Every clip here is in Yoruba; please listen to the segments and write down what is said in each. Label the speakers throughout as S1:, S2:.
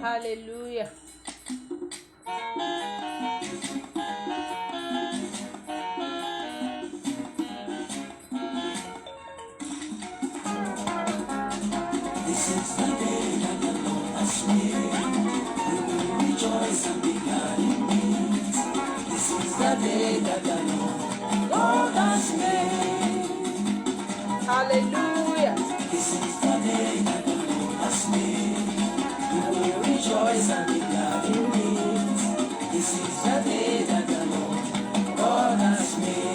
S1: Hallelujah.
S2: This is the day that the Lord has made. We will rejoice and be glad in it. This is the day that the Lord has made.
S1: Hallelujah.
S2: This is the day that the Lord has made. We will rejoice and be glad in it. This is the day that the Lord has made.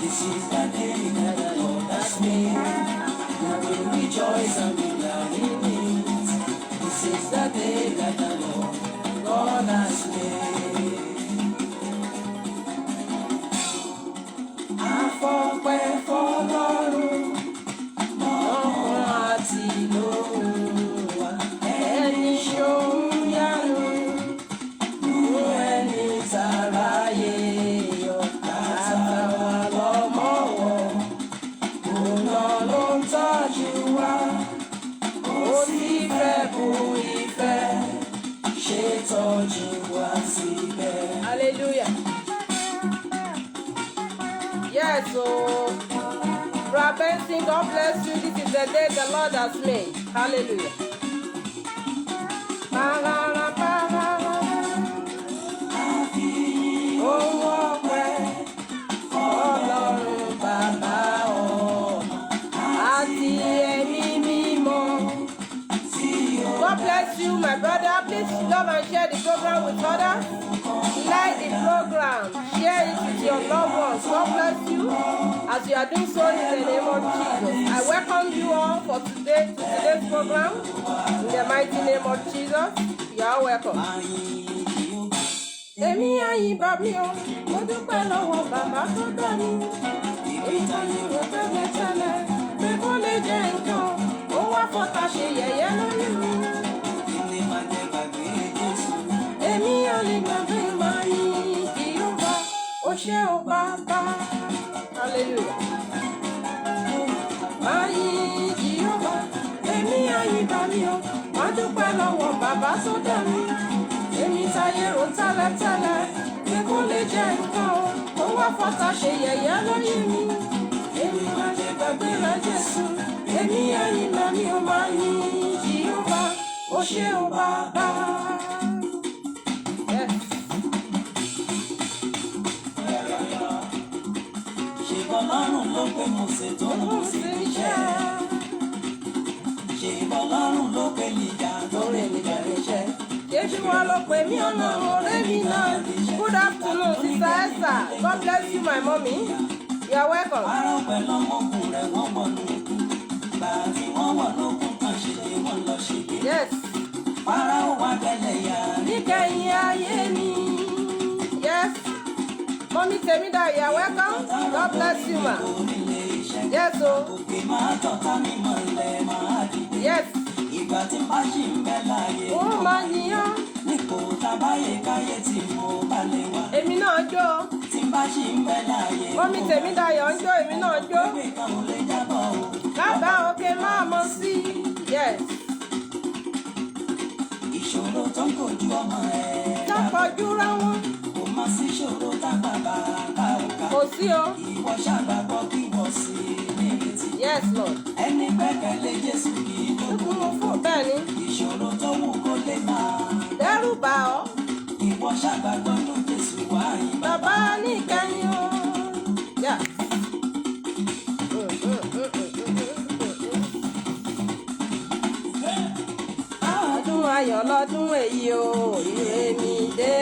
S2: This is the day that the Lord has made. We will rejoice and be glad in it. This is the day that the Lord has made. Afọ́pẹ́ fọ́lọ́run lọ́kàn àti lóhùn wa. Ẹni ṣohun yánu fún ẹni tàráyé yọ. Àtàwà lọ́mọ́wọ́ òun náà ló ń tọ́jú wa. Ó sì fẹ́ bu ìfẹ́ ṣètọ́jú wa síbẹ̀.
S1: Hallelujah. Yes, so Brother Benson, God bless you. This is the day the Lord has made. Hallelujah.
S2: Ohun ọpẹ́ Ọlọ́run Bàbá Ọmọ
S1: Àti ẹ̀mí mímọ́. God bless you, my brother. Please love and share the program with others. Like the program. Share it with your loved ones. God bless you as you are doing so in the name of Jesus. I welcome you all for today's program. In the mighty name of Jesus, you are welcome. Èmi àyìn bàbí o, mo dúpẹ́ lọ́wọ́ bàbá tó dá mi. Èmi tó ní mo tẹ́lẹ̀ tẹ́lẹ̀, pé kó lè jẹ́ nǹkan, ó wá fọ́ta ṣe yẹ̀yẹ́ lórí mi. Èmi ò lè gbàgbé máa yìn Jèhófà, ó ṣé o bàbá. Hallelujah. Máa yìn Jèhófà, èmi àyìn bàbí o, mo dúpẹ́ lọ́wọ́ bàbá tó dá mi. Èmi táyé rò tẹ́lẹ̀tẹ́lẹ̀, pé kó lè jẹ́ nǹkan o, ó wá fọ́ta ṣe yẹ̀yẹ́ lórí mi. Èmi máa lè gbàgbé rẹ̀ Jésù, èmi ẹ̀yìn mẹ́mi ò máa yìn Jèhófà, ó ṣé o bàbá. Yes.
S2: Ṣèbọ́lọ́run ló pé Mósè tó lọ sí iṣẹ́. Ṣèbọ́lọ́run ló pé Èlíjà tó rè níjà iṣẹ́.
S1: Jésù wọn ló pè mí ọ̀nà ọ̀rẹ́ mi náà. Good afternoon, Sister Esther. God bless you, my mommy. You are welcome.
S2: Àárọ̀ pẹ̀lú ọmọkùnrin rẹ̀ wọ́n wọ̀ lókun. Gbà tí wọ́n wọ̀ lókun kan ṣe lé wọn lọ ṣe gbé.
S1: Yes.
S2: Fáráò wá tẹ́lẹ̀ yá.
S1: Níkẹyìn ayé mi. Yes. Mommy Temidayo, you are welcome. God bless you, ma. Yes, o.
S2: Òkè máa tọ́ta mi mọ̀lẹ́ máa dìde.
S1: Yes.
S2: Ìgbà tí bá ṣì ń bẹ láàyè.
S1: Ó máa yíyan.
S2: Nípò tábáyé káyé tí mo bá lè wá.
S1: Èmi náà jó.
S2: Tí bá ṣì ń bẹ láàyè.
S1: Mommy Temidayo ń jó, èmi náà jó.
S2: Ìwé kan ò lè jábọ̀ o.
S1: Lábàá òkè máa mọ sí. Yes.
S2: Ìṣòro tó ń kojú ọmọ ẹ̀.
S1: Lápọ̀jù ra wọn.
S2: Kò má sí ìṣòro tápá bá ká òkà.
S1: Kò sí o.
S2: Ìwọ ṣàgbàgbọ́ kí wọ́n sì nírètí.
S1: Yes, Lord.
S2: Ẹni gbẹ́kẹ̀lé Jésù kì í
S1: Kúkú
S2: dógún.
S1: mo fún bẹ́ẹ̀ ni.
S2: Ìṣòro tó wù kó lè máa.
S1: Dẹ́rù bà ọ́.
S2: Ìwọ ṣàgbàgbọ́ ló Jésù wá yìí.
S1: Bàbá ní ìkẹyìn o. Yeah. Ọdún ayọ̀ lọ́dún èyí o, ire mi dé.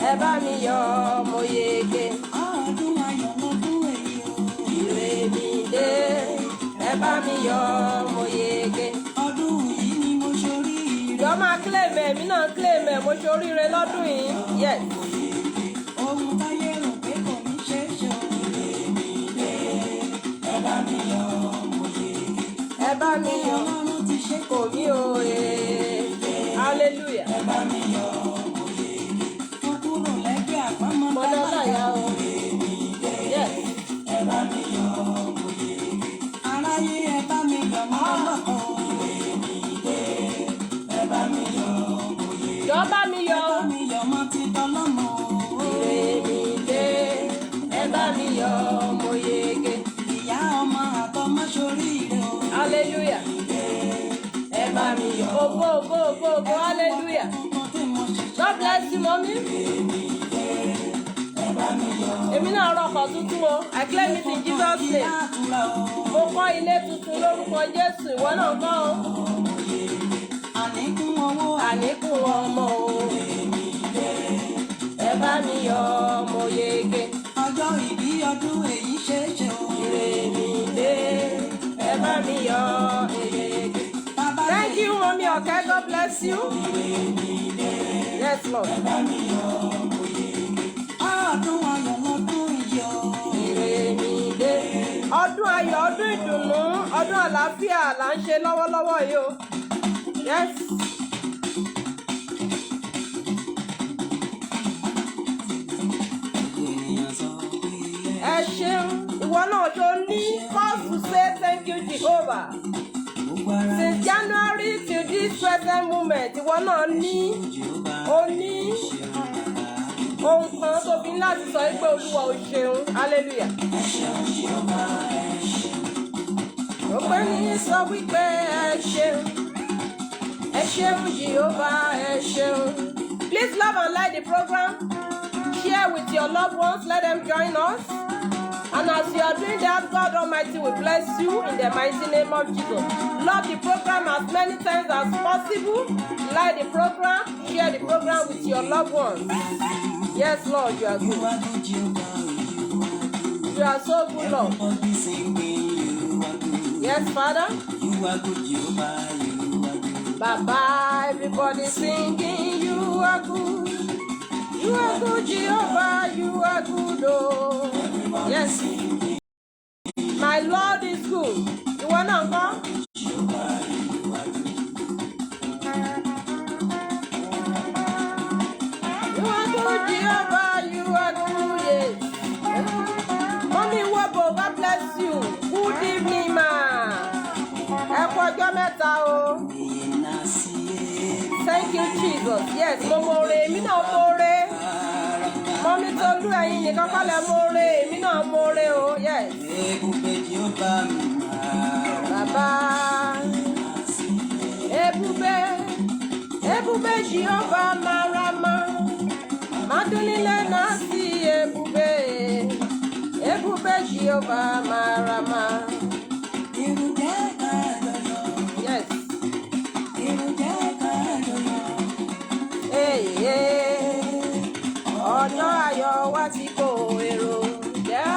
S1: Ẹ bá mi yọ̀ mo yege.
S2: Ọdún ayọ̀ lọ́dún èyí o.
S1: Ire mi dé. Ẹ bá mi yọ̀ mo yege.
S2: Ọdún yìí ni mo ṣorí ire.
S1: Jọ máa claim ẹ̀, èmi náà claim ẹ̀, mo mo ṣe oríire lọ́dún yìí. Yes.
S2: Ohun táyé rò pé kò ní ṣe é ṣe o. Ẹ bá mi yọ̀ mo yege.
S1: Ẹ bá mi yọ̀
S2: Ọlọ́run ti ṣe
S1: kò mí o. Hallelujah.
S2: ẹ bá mi yọ̀ mo yege. Mo kúrò lẹ́gbẹ́ àpamọ́
S1: Mo lọ láyà o. Yes.
S2: ẹ bá mi yọ̀ mo yege. Aráyé ẹ bá mi yọ̀ mọ́ lọ́kọ̀. Ẹ bá mi yọ̀ mo yege.
S1: Jọ̀ọ́ bá mi yọ̀ o.
S2: Ẹ bá mi yọ̀ mọ́ ti tọ́lọ́mọ.
S1: Ìrèmídé. Ẹ bá mi yọ̀ mo yege.
S2: Ìyá ọmọ àtọmọ ṣoríire o.
S1: Hallelujah. Ẹ bá mi yọ̀. Ògo ògo ògo ògo. Hallelujah.
S2: Nǹkan tí mo ṣe ṣe.
S1: God bless you, mommy. Èmi náà rọkọ̀ tuntun o. I claim it in Jesus' name.
S2: Àdúrà o.
S1: Mo kọ́ ilé tuntun lórúkọ Jésù. Ìwọ náà kọ́ o.
S2: Àníkún owó
S1: Àníkún ọmọ o. Ẹ bá mi yọ̀ mo yege.
S2: ọjọ́ ìbí ọdún èyí ṣe é ṣe o.
S1: Ìrèmídé. Ẹ bá mi yọ̀ yege.
S2: Bàbá
S1: Thank you, mommy. Okay, God bless you. Yes, Lord.
S2: ọdún ayọ̀ lọ́dún yìí o.
S1: Ìrèmídé. Ọdún ayọ̀, ọdún ìdùnnú, ọdún àlàáfíà là ń ṣe lọ́wọ́lọ́wọ́ yìí o. Yes.
S2: Ènìyàn sọ pé
S1: Ẹ ṣeun. Ìwọ náà ṣo ní cause to say thank you, Jehovah.
S2: gbogbo ara
S1: Since January till this present moment, ìwọ náà ní o ní ohun kan tó fi láti sọ pé Olúwa o ṣeun. Hallelujah. Ó pé ní sọ wípé ẹ ṣeun. Ẹ ṣeun Jehovah, ẹ ṣeun. Please love and like the program. Share with your loved ones. Let them join us. And as you are doing that, God Almighty will bless you in the mighty name of Jesus. Love the program as many times as possible. Like the program. Share the program with your loved ones. Yes, Lord, you are
S2: you
S1: good.
S2: are good, Jehovah, you are good.
S1: You are so good, Lord.
S2: Everybody singing, you are good.
S1: Yes, Father.
S2: You are good, Jehovah, you are good.
S1: Baba, everybody singing, you are good. You are good, Jehovah, you are good, oh. Yes. My Lord is good. You want to come? You are good, Jehovah, you are good, yes. Mommy Wabo, God bless you. Good evening, ma. Ẹ kú ọjọ́ mẹ́ta o. Thank you, Jesus. Yes, mo more, èmi náà more. Mọ́mí Tolú ẹ̀yin nìkan kọ́ lẹ more, èmi náà more o. Yes. Bàbá Ebube, Ebube Jehova marama, Madunile nasi Ebube, Ebube Jehova marama. Yes. Hey, hey. Ọjọ́ ayọ̀ wa ti kó èrò, jẹ́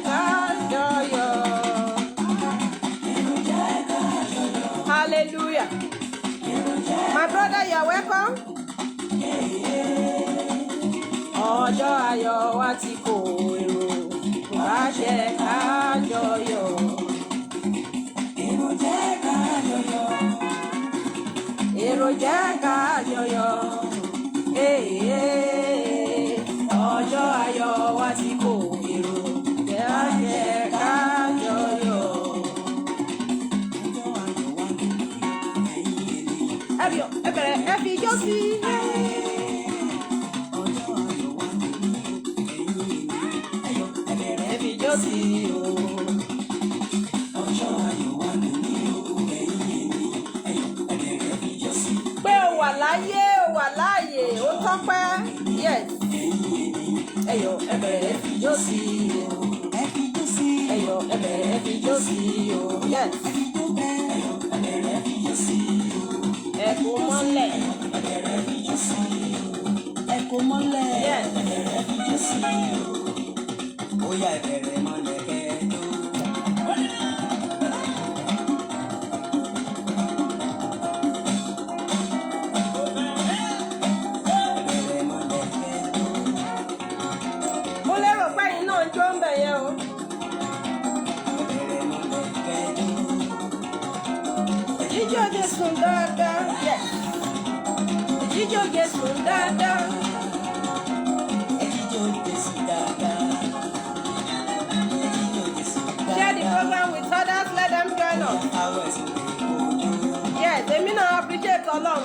S1: ká jọyọ̀. Hallelujah. My brother, you are welcome. Ọjọ́ ayọ̀ wa ti kó èrò, wá jẹ́ ká jọyọ̀. Èrò jẹ́ ká jọyọ̀. Ọjọ́ ayọ̀ wa ti kó èrò, jẹ́ ká jọyọ̀. Ẹ bẹ̀rẹ̀ ẹ fi ijó sí. Ẹ fi ijó sí o. Pé o wà láyé o wà láàyè ó tọ́pẹ́. Yes. Ẹyọ ẹ bẹ̀rẹ̀ ẹ fi ijó sí o. Ẹyọ ẹ bẹ̀rẹ̀ ẹ fi ijó sí o. Yes. Ẹ kò mọ́lẹ̀.
S2: Kò mọ́lẹ̀.
S1: Yes.
S2: Ó yá ìbẹ̀rẹ̀ mọ́lẹ̀ kẹ́ẹ̀dó.
S1: Jésù dáadáa. Yes. Jíjó Jésù dáadáa. Share the program with others, let them join us. Yes, èmi náà appreciate Ọlọ́run.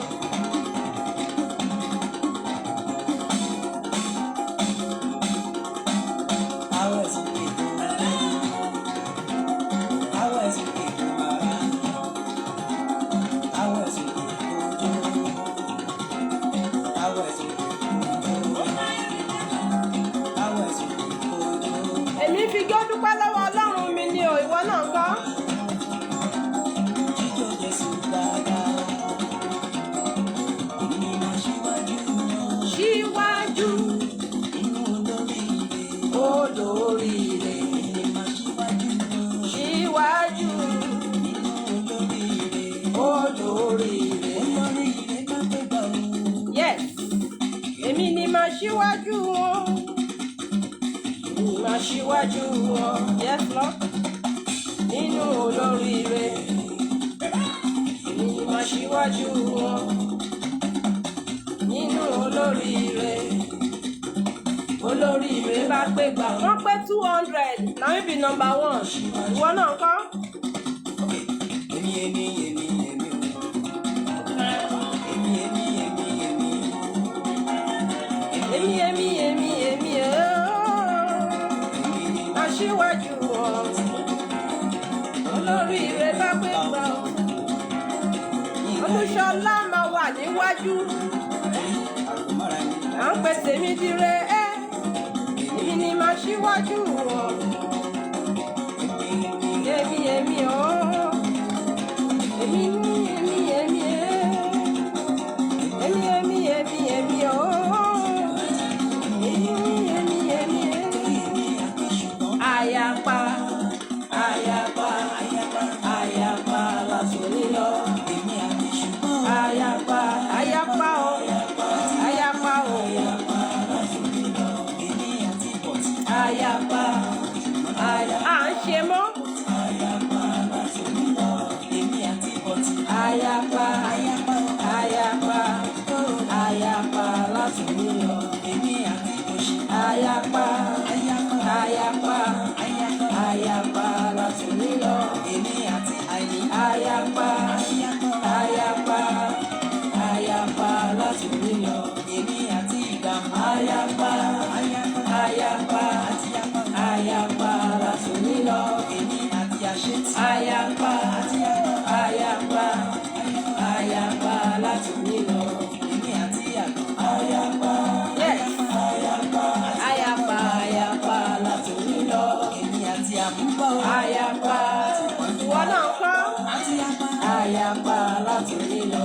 S1: Èmi fi jó dúpẹ́ lọ́wọ́ Ọlọ́run mi ni o, ìwọ náà kọ́. Síwájú olóríire. Síwájú olóríire. Yes, èmi ni màá síwájú wọn. Èmi máa síwájú wọn. Yes, Lord. Nínú olóríire. Èmi ni màá síwájú wọn. Nínú olóríire. Olóríire bá pé gbà. Wọ́n pé 200. Na me be number 1. Ìwọ náà kọ́. Èmi aṣíwájú wọn. Olóríire bá pé gbà. Olúṣọlá máa wà níwájú. À ń pè tèmi dire ẹ́. Èmi ni màá ṣíwájú wọn. Èmi ọ́. Èmi ní èmi ẹ́. Èmi ọ́. Èmi ẹ́. Àyàpá lásòrí lọ. Àyàpá o. Àyàpá o. Àyàpá. À ń ṣe mọ́. Àyàpá. Àyàpá lásòrí lọ. Àyàpá. Àyàpá lásòrí lọ. Àyàpá. Àyàpá lásòrí lọ. Àyàpá. Àyàpá lásòrí lọ. Àyàpá. Àyàpá lásòrí lọ. Àyàpá. Yes. Àyàpá lásòrí lọ. Àyàpá. Ìwọ náà kọ́. Àyàpá lásòrí lọ.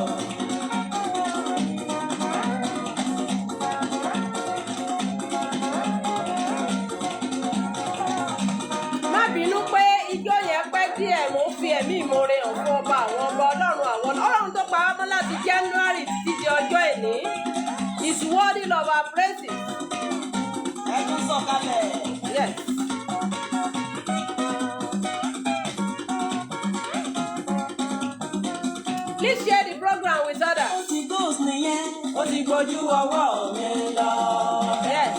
S1: Má bínú pé ijó yẹn pẹ́ díẹ̀, mo fi ẹ̀mí ìmoore hàn fún ọba àwọn ọba Ọlọ́run tó pa á mọ́ láti January títí di ọjọ́ èní. Is worthy of our praises.
S2: Ẹ tún sọ̀kalẹ̀.
S1: Yes. Please share the program with others. Ó ti gbójú ọwọ́ mi lọ. Yes.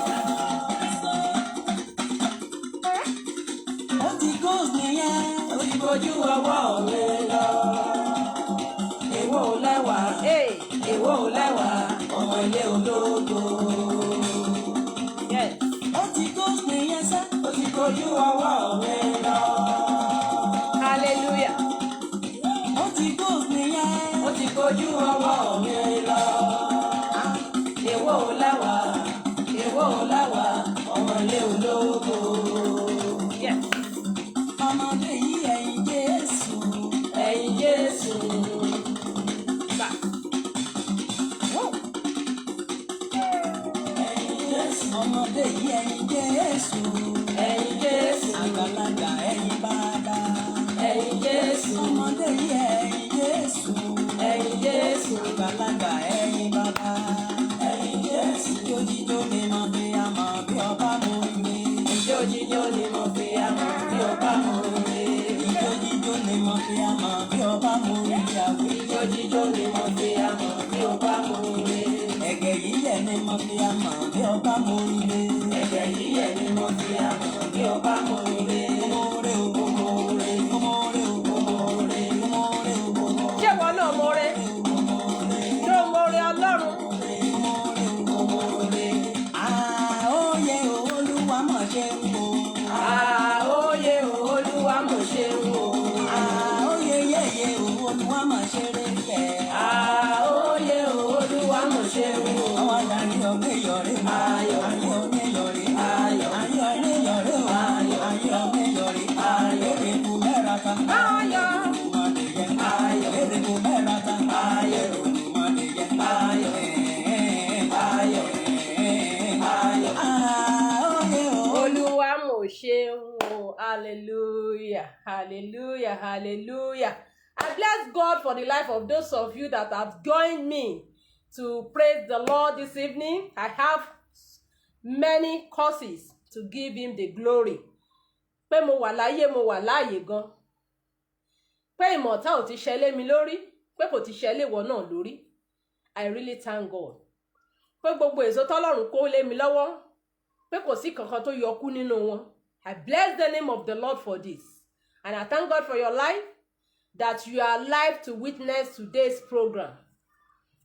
S1: Ó ti gbójú ọwọ́ mi lọ. Èwo lẹ́wà, èwo lẹ́wà, ọmọ ilé ológo. Yes. Ó ti gbójú ọwọ́ mi lọ. Hallelujah. Ó ti gbójú ọwọ́ mi lọ. Èwo lẹ́wà, ọmọ ilé ológo. Yes.
S2: Ọmọdé yìí ẹ̀yin Jésù.
S1: Ẹ̀yin Jésù.
S2: Ọmọdé yìí ẹ̀yin Jésù.
S1: Ẹ̀yin Jésù.
S2: Àgbàlagbà ẹ̀yin bàbá.
S1: Ẹ̀yin Jésù.
S2: Ọmọdé yìí ẹ̀yin Jésù.
S1: Ẹ̀yin Jésù.
S2: Àgbàlagbà ẹ̀yin bàbá. Ẹ̀yin Jésù. Jíjó ni mo fi àmọ̀ bí ọba mú mi.
S1: Ijó jíjó ni mo fi àmọ̀ bí ọba mú mi.
S2: Jíjó ni mo fi àmọ̀ bí ọba mú mi.
S1: Ijó jíjó ni mo fi àmọ̀ bí o bá mú re.
S2: Ẹ̀gẹ̀ yíyẹ̀ ni mo fi àmọ̀ bí o bá mú re.
S1: Ẹ̀gẹ̀ yíyẹ̀ ni mo fi àmọ̀ bí o bá mú re.
S2: Omore o, omore, omore o, omore, omore o, omore.
S1: Ṣé ìwọ náà mọ̀re? Ṣé o mọ̀re Ọlọ́run?
S2: Àóyè Olúwa mọ̀ ṣe ń wò.
S1: Àóyè Olúwa mọ̀ ṣe ń wò.
S2: Àóyè yẹ̀yẹ̀ Olúwa mọ̀ ṣe rẹ̀ fẹ́.
S1: Àóyè Olúwa mọ̀ ṣe ń wò.
S2: Àwọn àdáni ọ̀gbẹ́ yọ̀rẹ́ ayọ̀, ayọ̀ ọ̀gbẹ́ yọ̀rẹ́ ayọ̀, ayọ̀ ọ̀gbẹ́ yọ̀rẹ́ ayọ̀, ayọ̀ ọ̀gbẹ́ yọ̀rẹ́ ayọ̀. Èrè kù mẹ́ra ta
S1: Ayọ̀.
S2: Olùmọ̀dé yẹ ayọ̀. Èrè kù mẹ́ra ta ayọ̀. Olùmọ̀dé yẹ ayọ̀. Ayọ̀. Ayọ̀. Àóyè
S1: Olúwa mọ̀ ṣe ń wò. Hallelujah, hallelujah, hallelujah. I bless God for the life of those of you that have joined me to praise the Lord this evening. I have many causes to give him the glory. Pé mo wà láyé, mo wà láàyè gan. Pé ìmọ̀ta ò ti ṣẹlẹ̀ mi lórí, pé kò ti ṣẹlẹ̀ ìwọ náà lórí. I really thank God. Pé gbogbo èso tọ́lọ́run kó lé mi lọ́wọ́, pé kò sí kankan tó yọkú nínú wọn. I bless the name of the Lord for this. And I thank God for your life, that you are alive to witness today's program.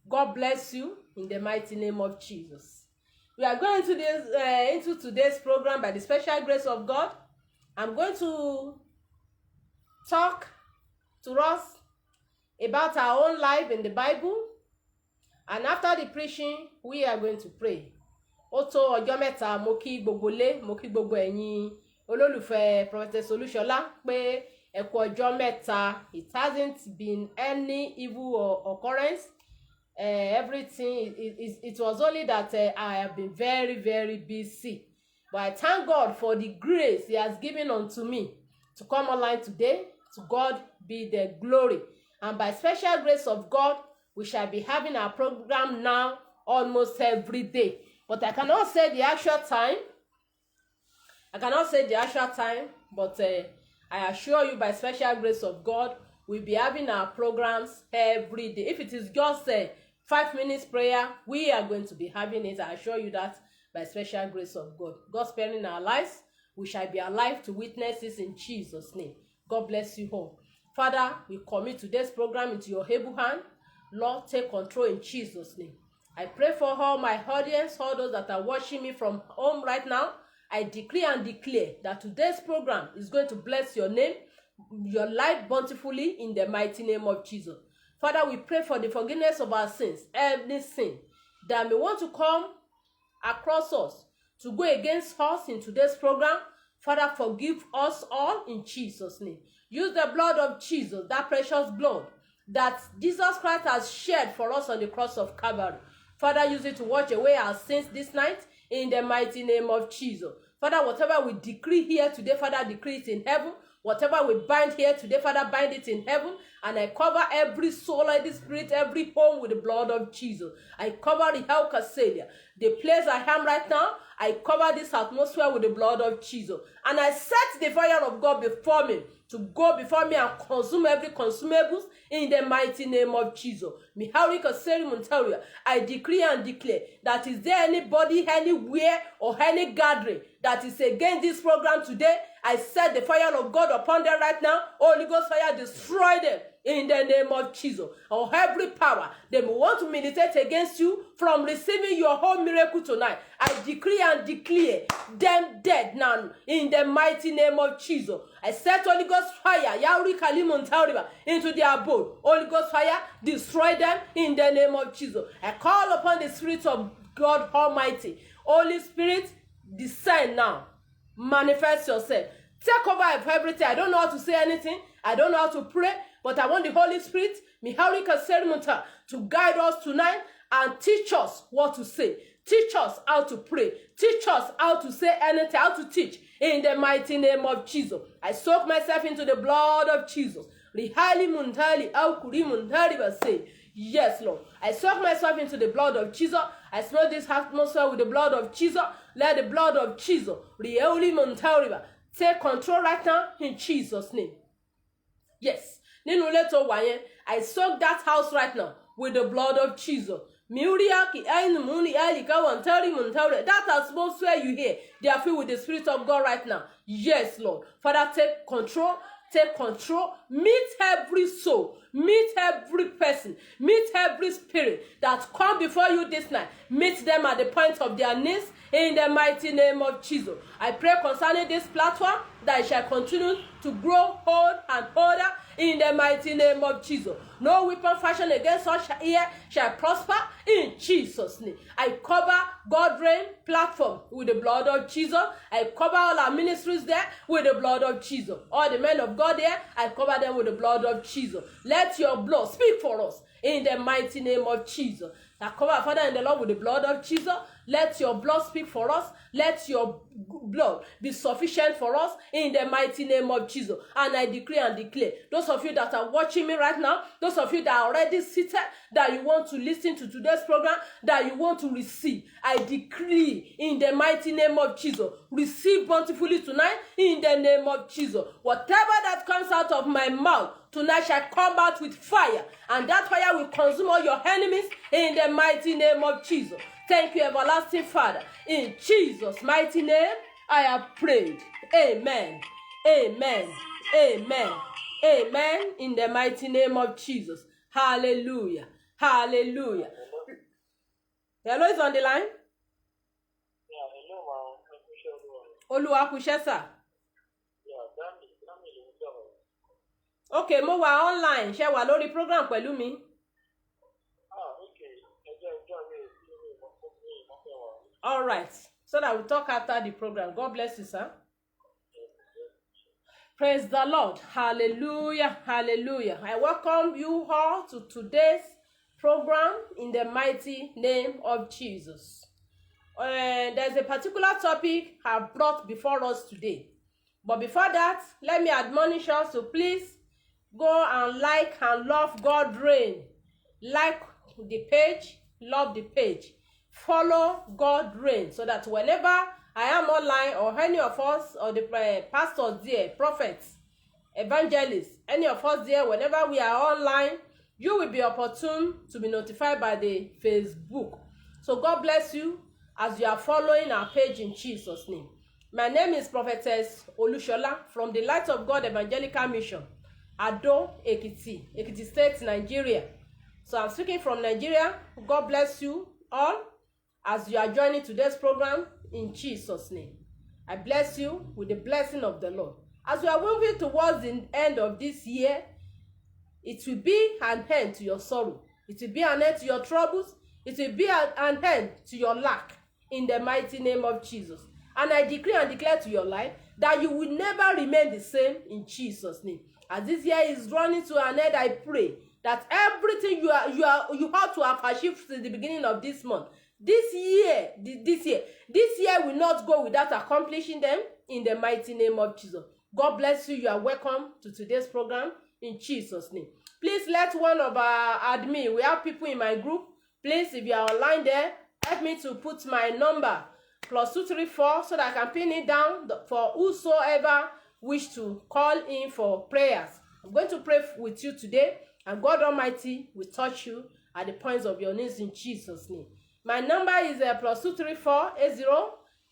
S1: God bless you in the mighty name of Jesus. We are going to into today's program by the special grace of God. I'm going to talk to us about our own life in the Bible. And after the preaching, we are going to pray. Ó tó ọjọ́ mẹ́ta mo kí gbogbo lé, mo kí gbogbo ẹ̀yin olólùfẹ́ Prophetess Olúṣọlá pé ẹ kú ọjọ́ mẹ́ta. It hasn't been any evil or occurrence. Everything, it was only that I have been very, very busy. But I thank God for the grace he has given unto me to come online today. To God be the glory. And by special grace of God, we shall be having our program now almost every day. But I cannot say the actual time. But I assure you, by special grace of God, we'll be having our programs every day. If it is just 5 minutes prayer, we are going to be having it. I assure you that by special grace of God. God sparing our lives, we shall be alive to witness this in Jesus' name. God bless you all. Father, we commit today's program into your able hand. Lord, take control in Jesus' name. I pray for all my audience, all those that are watching me from home right now. I decree and declare that today's program is going to bless your name, your life bountifully in the mighty name of Jesus. Father, we pray for the forgiveness of our sins, every sin that may want to come across us, to go against us in today's program. Father, forgive us all in Jesus' name. Use the blood of Jesus, that precious blood that Jesus Christ has shed for us on the cross of Calvary. Father, use it to wash away our sins this night in the mighty name of Jesus. Father, whatever we decree here today, Father, decree it in heaven. Whatever we bind here today, Father, bind it in heaven. And I cover every soul, every spirit, every home with the blood of Jesus. I cover the hell Casadia, the place I am right now. I cover this atmosphere with the blood of Jesus. And I set the fire of God before me, to go before me and consume every consumables in the mighty name of Jesus. I decree and declare that is there anybody, anywhere, or any gathering that is against this program today, I set the fire of God upon them right now. Holy Ghost fire, destroy them in the name of Jesus. Or every power they want to militate against you from receiving your whole miracle tonight, I decree and declare them dead now in the mighty name of Jesus. I set Holy Ghost fire into their abode. Holy Ghost fire, destroy them in the name of Jesus. I call upon the Spirit of God Almighty. Holy Spirit, descend now. Manifest yourself. Take over of everything. I don't know how to say anything. I don't know how to pray. But I want the Holy Spirit, to guide us tonight and teach us what to say. Teach us how to pray. Teach us how to say anything, how to teach. In the mighty name of Jesus. I soak myself into the blood of Jesus. Yes, Lord. I soak myself into the blood of Jesus. I smell this atmosphere with the blood of Jesus. Let the blood of Jesus take control right now in Jesus' name. Yes. nínú ilé tó wà yẹn, I soak that house right now with the blood of Jesus. That atmosphere you hear, they are filled with the Spirit of God right now. Yes, Lord. Father, take control. Take control. Meet every soul. Meet every person. Meet every spirit that come before you this night. Meet them at the point of their needs in the mighty name of Jesus. I pray concerning this platform that it shall continue to grow hold and older in the mighty name of Jesus. No weapon fashioned against us here shall prosper in Jesus' name. I cover God Reign platform with the blood of Jesus. I cover all our ministries there with the blood of Jesus. All the men of God there, I cover them with the blood of Jesus. Let your blood speak for us in the mighty name of Jesus. I cover our Father in the Lord with the blood of Jesus. Let your blood speak for us. Let your blood be sufficient for us in the mighty name of Jesus. And I decree and declare, those of you that are watching me right now, those of you that are already seated, that you want to listen to today's program, that you want to receive, I decree in the mighty name of Jesus, receive bountifully tonight in the name of Jesus. Whatever that comes out of my mouth tonight shall come out with fire, and that fire will consume all your enemies in the mighty name of Jesus. Thank you, everlasting Father. In Jesus' mighty name, I have prayed. Amen. Amen. Amen. Amen. In the mighty name of Jesus. Hallelujah. Hallelujah. Hello is on the line.
S3: Yeah, hello, ma'am.
S1: Oluwakushe, sir.
S3: Yeah, Dami ló ń sọ̀rọ̀.
S1: Okay, mo wà online. Ṣé wà lórí program pẹ̀lú mi?
S3: Okay. Ẹjọ́ mi ìmọ̀fẹ́ wa.
S1: All right. So that we'll talk after the program. God bless you, sir. Praise the Lord. Hallelujah. Hallelujah. I welcome you all to today's program in the mighty name of Jesus. There's a particular topic I've brought before us today. But before that, let me admonish us to please go and like and love God Reign. Like the page, love the page. Follow God Reign, so that whenever I am online, or any of us, or the pastors there, prophets, evangelists, any of us there, whenever we are online, you will be opportune to be notified by the Facebook. So God bless you as you are following our page in Jesus' name. My name is Prophetess Olushola from the Light of God Evangelical Mission, Ado, Ekiti State, Nigeria. So I'm speaking from Nigeria. God bless you all as you are joining today's program in Jesus' name. I bless you with the blessing of the Lord. As we are moving towards the end of this year, it will be an end to your sorrow. It will be an end to your troubles. It will be an end to your lack in the mighty name of Jesus. And I decree and declare to your life that you will never remain the same in Jesus' name. As this year is running to an end, I pray that everything you have to have achieved since the beginning of this month, this year will not go without accomplishing them in the mighty name of Jesus. God bless you. You are welcome to today's program in Jesus' name. Please let one of our admin, we have people in my group. Please, if you are online there, help me to put my number +234 so that I can pin it down for whosoever wish to call in for prayers. I'm going to pray with you today, and God Almighty will touch you at the points of your needs in Jesus' name. My number is +234 80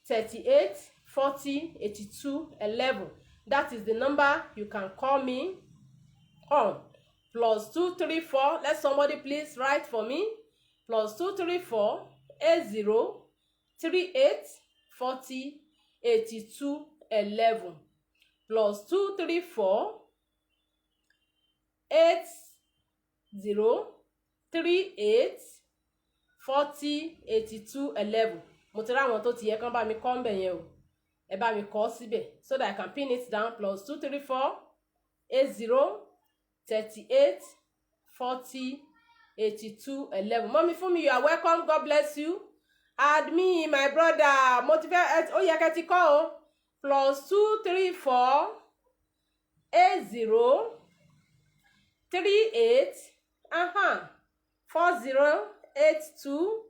S1: 38 40 82 11. That is the number you can call me on. +234. Let somebody please write for me. +234 80 38 40 82 11. +234 80 38 40 82 11. Mo ti ráwọn tó ti yẹ kán bá mi kọ́ ń bẹ̀ yẹn o. Ẹ bá mi kọ́ síbẹ̀ so that I can pin it down. +234 80 38 40 82 11. Mommy Fumi, you are welcome. God bless you. Add me, my brother. Motivate. Oh, yeah, get it call. +234 80 38 40 82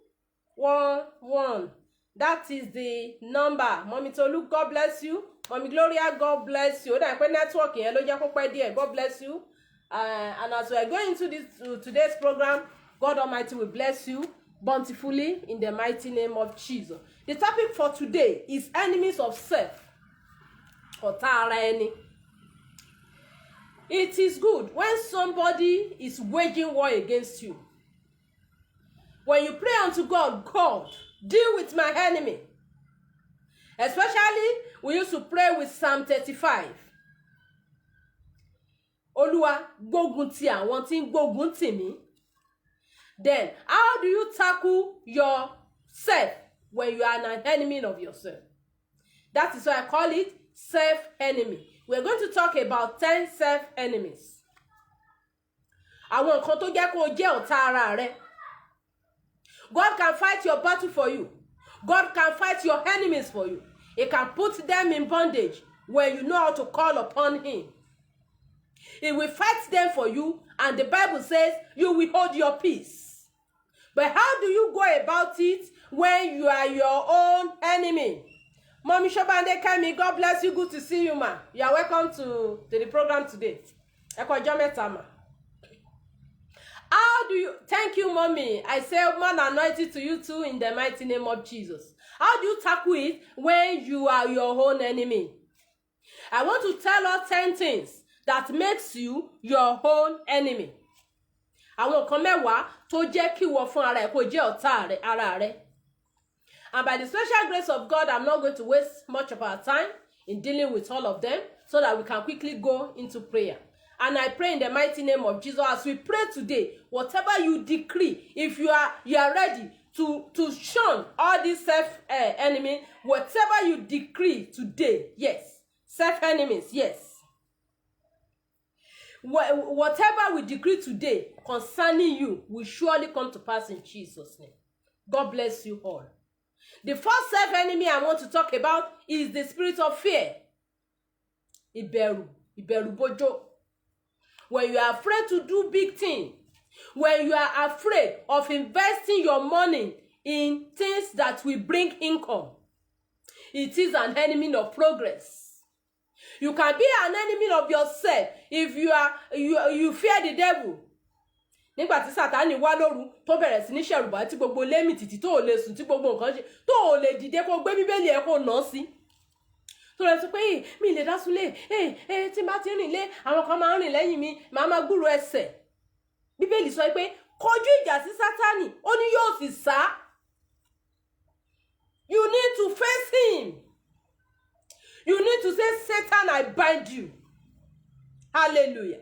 S1: 11. That is the number. Mommy Tolu, God bless you. Mommy Gloria, God bless you. Ó dà pé network yẹn ló jẹ́ kó pẹ́ díẹ̀. God bless you. And as we are going into today's program, God Almighty will bless you bountifully in the mighty name of Jesus. The topic for today is enemies of self. Ọ̀tá ara ẹni. It is good when somebody is waging war against you. When you pray unto God, God, deal with my enemy. Especially, we used to pray with Psalm 35. Olúwa, gbógun ti àwọn tí ń gbógun tì mí. Then, how do you tackle yourself when you are an enemy of yourself? That is why I call it self-enemy. We're going to talk about 10 self-enemies. Àwọn nǹkan tó jẹ́ kó jẹ́ ọ̀tá ara rẹ. God can fight your battle for you. God can fight your enemies for you. He can put them in bondage when you know how to call upon Him. He will fight them for you, and the Bible says you will hold your peace. But how do you go about it when you are your own enemy? Mommy Shobande Kemi, God bless you. Good to see you, ma. You are welcome to the program today. How do you, thank you, mommy. I say, man, anointed to you too in the mighty name of Jesus. How do you tackle it when you are your own enemy? I want to tell us 10 things that makes you your own enemy. Àwọn nǹkan mẹ́wàá tó jẹ́ kí wọ́n fún ara ẹ̀ kó jẹ́ ọ̀tá ara rẹ̀. And by the special grace of God, I'm not going to waste much of our time in dealing with all of them so that we can quickly go into prayer. And I pray in the mighty name of Jesus, as we pray today, whatever you decree, if you are ready to shun all these self-enemy, whatever you decree today, yes. Self-enemies, yes. Whatever we decree today concerning you will surely come to pass in Jesus' name. God bless you all. The first self-enemy I want to talk about is the spirit of fear. Ìbẹ̀rù bójó. When you are afraid to do big things, when you are afraid of investing your money in things that will bring income, it is an enemy of progress. You can be an enemy of yourself if you fear the devil. Nígbà tí Sátánì wá lóru tó bẹ̀rẹ̀ sí ní ṣẹ̀rùbà tí gbogbo lémì títí tó ò lè sùn tí gbogbo nǹkan ṣe tó ò lè dìde kó gbé bíbélì ẹ̀ kó nà sí. Tó lè sọ pé mi lè dá súlé tí bá ti rìn lé àwọn kan máa ń rìn lẹ́yìn mi màá máa gbúrò ẹsẹ̀. Bíbélì sọ pé kọjú ìjà sí Sátánì ó ní yóò sì sá. You need to face him. You need to say, Satan, I bind you. Hallelujah.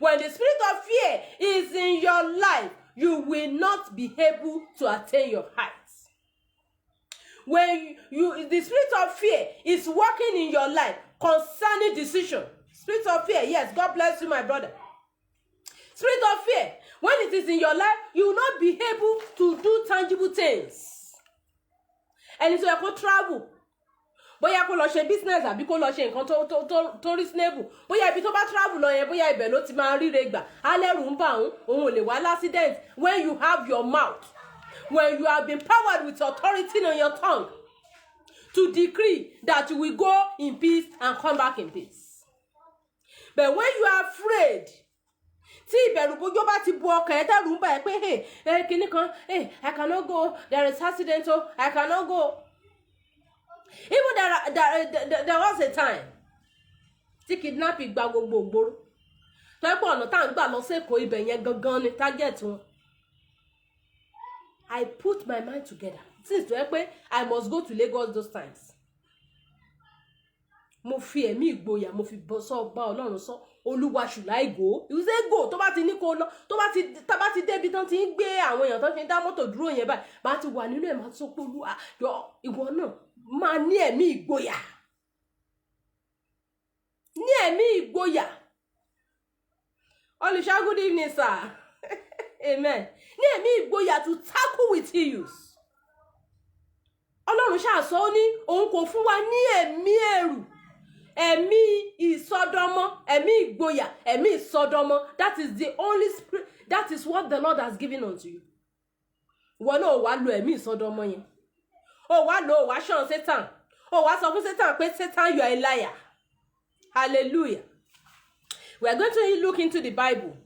S1: When the spirit of fear is in your life, you will not be able to attain your heights. When the spirit of fear is working in your life concerning decision, spirit of fear, yes, God bless you, my brother. Spirit of fear, when it is in your life, you will not be able to do tangible things. And it's like go travel. Bóyá kó lọ ṣe business àbí kó lọ ṣe nǹkan tó reasonable. Bóyá ibi tó bá travel lọ yẹn, bóyá ibẹ̀ ló ti máa ríre gbà. Alẹ́rù ń bà òun ò lè wá l'accident. When you have your mouth, when you have been powered with authority on your tongue to decree that you will go in peace and come back in peace. But when you are afraid, tí ìbẹ̀rù bójó bá ti bu ọkàn ẹ̀ tẹ́rù ń bà ẹ́ pé kíní kan, I cannot go, there is accident, I cannot go. Even there was a time tí kidnapping gba gbogbo ògbóró. Tó ẹ́ pọ̀ ọ̀nà tá à ń gbà lọ sí Èkó ibẹ̀ yẹn gangan ni target wọn. I put my mind together. Since tó ẹ́ pé I must go to Lagos those times. Mo fi ẹ̀mí ìgboyà mo fi sọ bá Ọlọ́run sọ Olúwa should I go? You say go tó bá ti ní kó lọ tó bá ti débi tán ti ń gbé àwọn èèyàn tán fi ń dá mọ́tò dúró yẹn báyìí bá ti wà nínú ẹ̀ máa sọ pé Olúwa yọ ìwọ náà máa ní ẹ̀mí ìgboyà. Ní ẹ̀mí ìgboyà. Olùṣọ́, good evening, sir. Amen. Ní ẹ̀mí ìgboyà to tackle with issues. Ọlọ́run ṣàṣọ ó ní òun kò fún wa ní ẹ̀mí ẹ̀rù. Ẹ̀mí ìsọdọmọ, ẹ̀mí ìgboyà, ẹ̀mí ìsọdọmọ. That is the only spirit. That is what the Lord has given unto you. Ìwọ náà wá lo ẹ̀mí ìsọdọmọ yẹn. Ó wá ṣàn Satan. Ó wá sọ fún Satan pé Satan, you are a liar. Hallelujah. We are going to look into the Bible.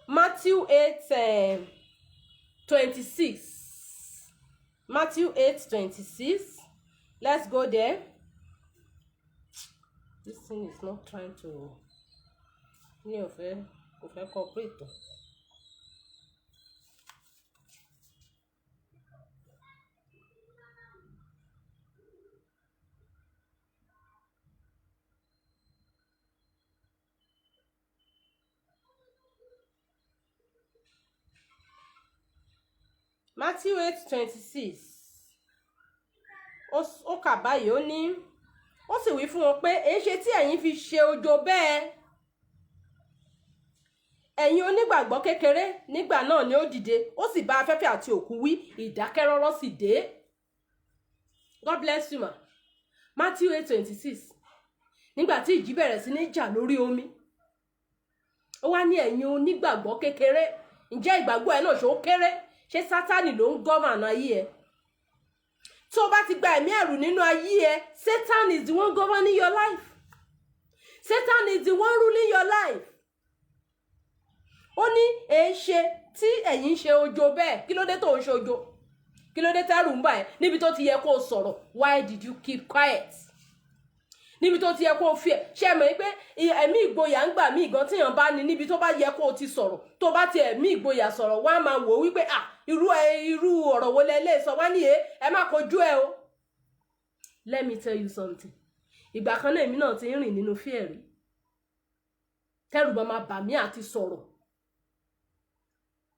S1: Matthew 8:26. Matthew 8:26. Let's go there. This thing is not trying to cooperate. Matthew 8:26. Ó kà báyìí ó ní ó sì wí fún wọn pé èé ṣe tí ẹ̀yin fi ṣe ojo bẹ́ẹ̀. Ẹ̀yin onígbàgbọ́ kékeré nígbà náà ni ó dìde ó sì bá afẹ́fẹ́ àti òkun wí ìdákẹ́rọ́rọ́ sì dé. God bless you ma. Matthew 8:26. Nígbà tí ìjì bẹ̀rẹ̀ sí ní jà lórí omi. Ó wá ní ẹ̀yin onígbàgbọ́ kékeré. Ǹjẹ́ ìgbàgbọ́ ẹ náà ṣó kéré? Ṣé Sátánì ló ń govern ayé ẹ? Tó bá ti gba ẹ̀mí ẹ̀rù nínú ayé ẹ, Satan is the one governing your life. Satan is the one ruling your life. Ó ní èé ṣe tí ẹ̀yin ṣe ojo bẹ́ẹ̀. Kí ló dé tó ń ṣe ojo? Kí ló dé tẹ́rù ń bà ẹ́ níbi tó ti yẹ kó sọ̀rọ̀? Why did you keep quiet? Níbi tó ti yẹ kó fi ẹ̀ ṣe mọ̀ pé ẹ̀mí ìgboyà ń gbà mí ìgan tíyàn bá ní níbi tó bá yẹ kó ti sọ̀rọ̀ tó bá ti ẹ̀mí ìgboyà sọ̀rọ̀ wọ́n á máa wò wípé irú ọ̀rọ̀ wo lẹ lè sọ wá ní ẹ má kojú ẹ o. Let me tell you something. Ìgbà kan náà èmi náà ti ń rìn nínú fear rí. Tẹ́rù bá máa bà mí àti sọ̀rọ̀.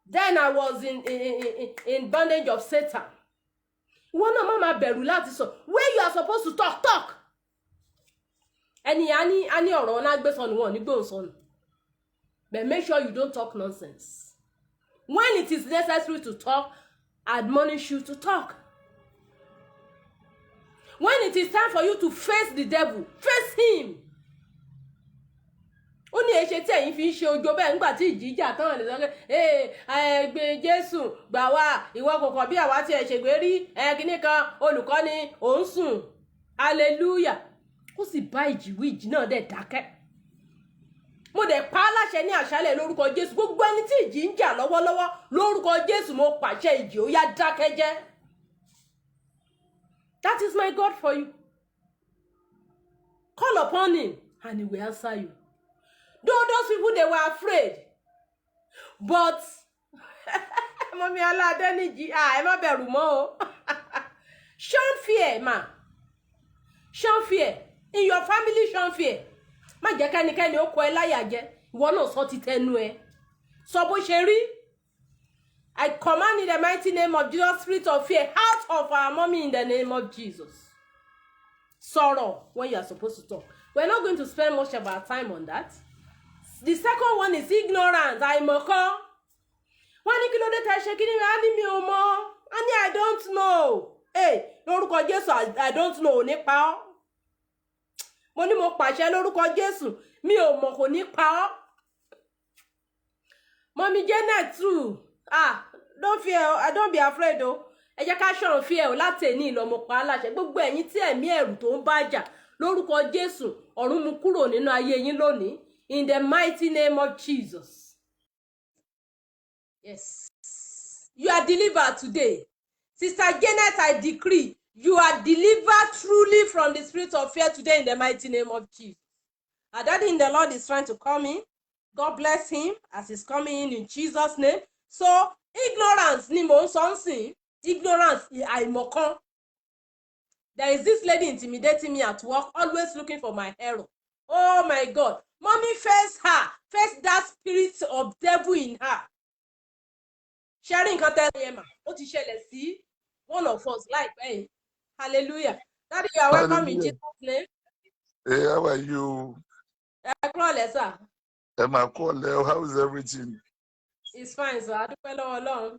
S1: Then I was in bondage of Satan. Ìwọ náà má máa bẹ̀rù láti sọ. Where you are supposed to talk. Ẹni a ní ọ̀rọ̀ náà gbé sọnù wọn ní gbóhùn sọnù. But make sure you don't talk nonsense. When it is necessary to talk, admonish you to talk. When it is time for you to face the devil, face him. Ó ní èṣe tí ẹ̀yin fi ń ṣe ojo bẹ́ẹ̀ nígbà tí ìjì jà tán lè sọ pé gbé Jésù gbà wá ìwọ kòkò bí àwa tí ẹ ṣègbè rí kíní kan olùkọ́ni òun sùn. Hallelujah. Ó sì bá ìjì náà dẹ̀ dákẹ́. Mo dẹ̀ pa á láṣẹ ní àṣálẹ̀ lórúkọ Jésù. Gbogbo ẹni tí ìjì ń jà lọ́wọ́lọ́wọ́ lórúkọ Jésù mo pàṣẹ ìjì ó yá dákẹ́ jẹ́. That is my God for you. Call upon him and he will answer you. Though those people, they were afraid. But Mommy Aladeniji, ẹ má bẹ̀rù mọ́ o. Shun fear, ma. Shun fear. In your family, shun fear. Má jẹ́ kẹ́nikẹ́ni ó kọ ẹ́ láyà jẹ. Ìwọ náà sọ ti tẹnu ẹ. Sọ bó ṣe rí. I command in the mighty name of Jesus, spirit of fear, out of our mommy in the name of Jesus. Sorrow when you are supposed to talk. We're not going to spend much of our time on that. The second one is ignorance. Àìmọ̀kan. Wọ́n ní kí ló dé tẹ́ ṣe kí ni wọ́n á ní mi ò mọ̀. Wọ́n ní I don't know. Lórúkọ Jésù I don't know nípa ọ́. Mo ní mo pàṣẹ lórúkọ Jésù mi ò mọ̀ kò ní pa ọ́. Mommy Janet too. Don't fear, don't be afraid o. Ẹ jẹ́ ká ṣọ̀rọ̀ fear o láti ẹni ìlọ mo pa á láṣẹ. Gbogbo ẹ̀yin tí ẹ̀mí ẹ̀rù tó ń bá jà lórúkọ Jésù ọ̀run mú kúrò nínú ayé yín lónìí. In the mighty name of Jesus. Yes. You are delivered today. Sister Janet, I decree, you are delivered truly from the spirit of fear today in the mighty name of Jesus. Our daddy in the Lord is trying to come in. God bless him as he's coming in Jesus' name. So, ignorance ni mo ń sọ nsìn. Ignorance, àìmọ̀kan. There is this lady intimidating me at work, always looking for my hero. Oh my God. Mommy, face her. Face that spirit of devil in her. Sharing nǹkan tẹ́lẹ̀ yẹn mà. Ó ti ṣẹlẹ̀ sí one of us láìpẹ́ yìí. Hallelujah. Daddy, you are welcome in Jesus' name.
S4: Hey, how are you?
S1: Ẹ kúrọ̀lẹ́ sà.
S4: Emma Cole, how is everything?
S1: It's fine, sir. Adúpẹ́ lọ́wọ́ Ọlọ́run.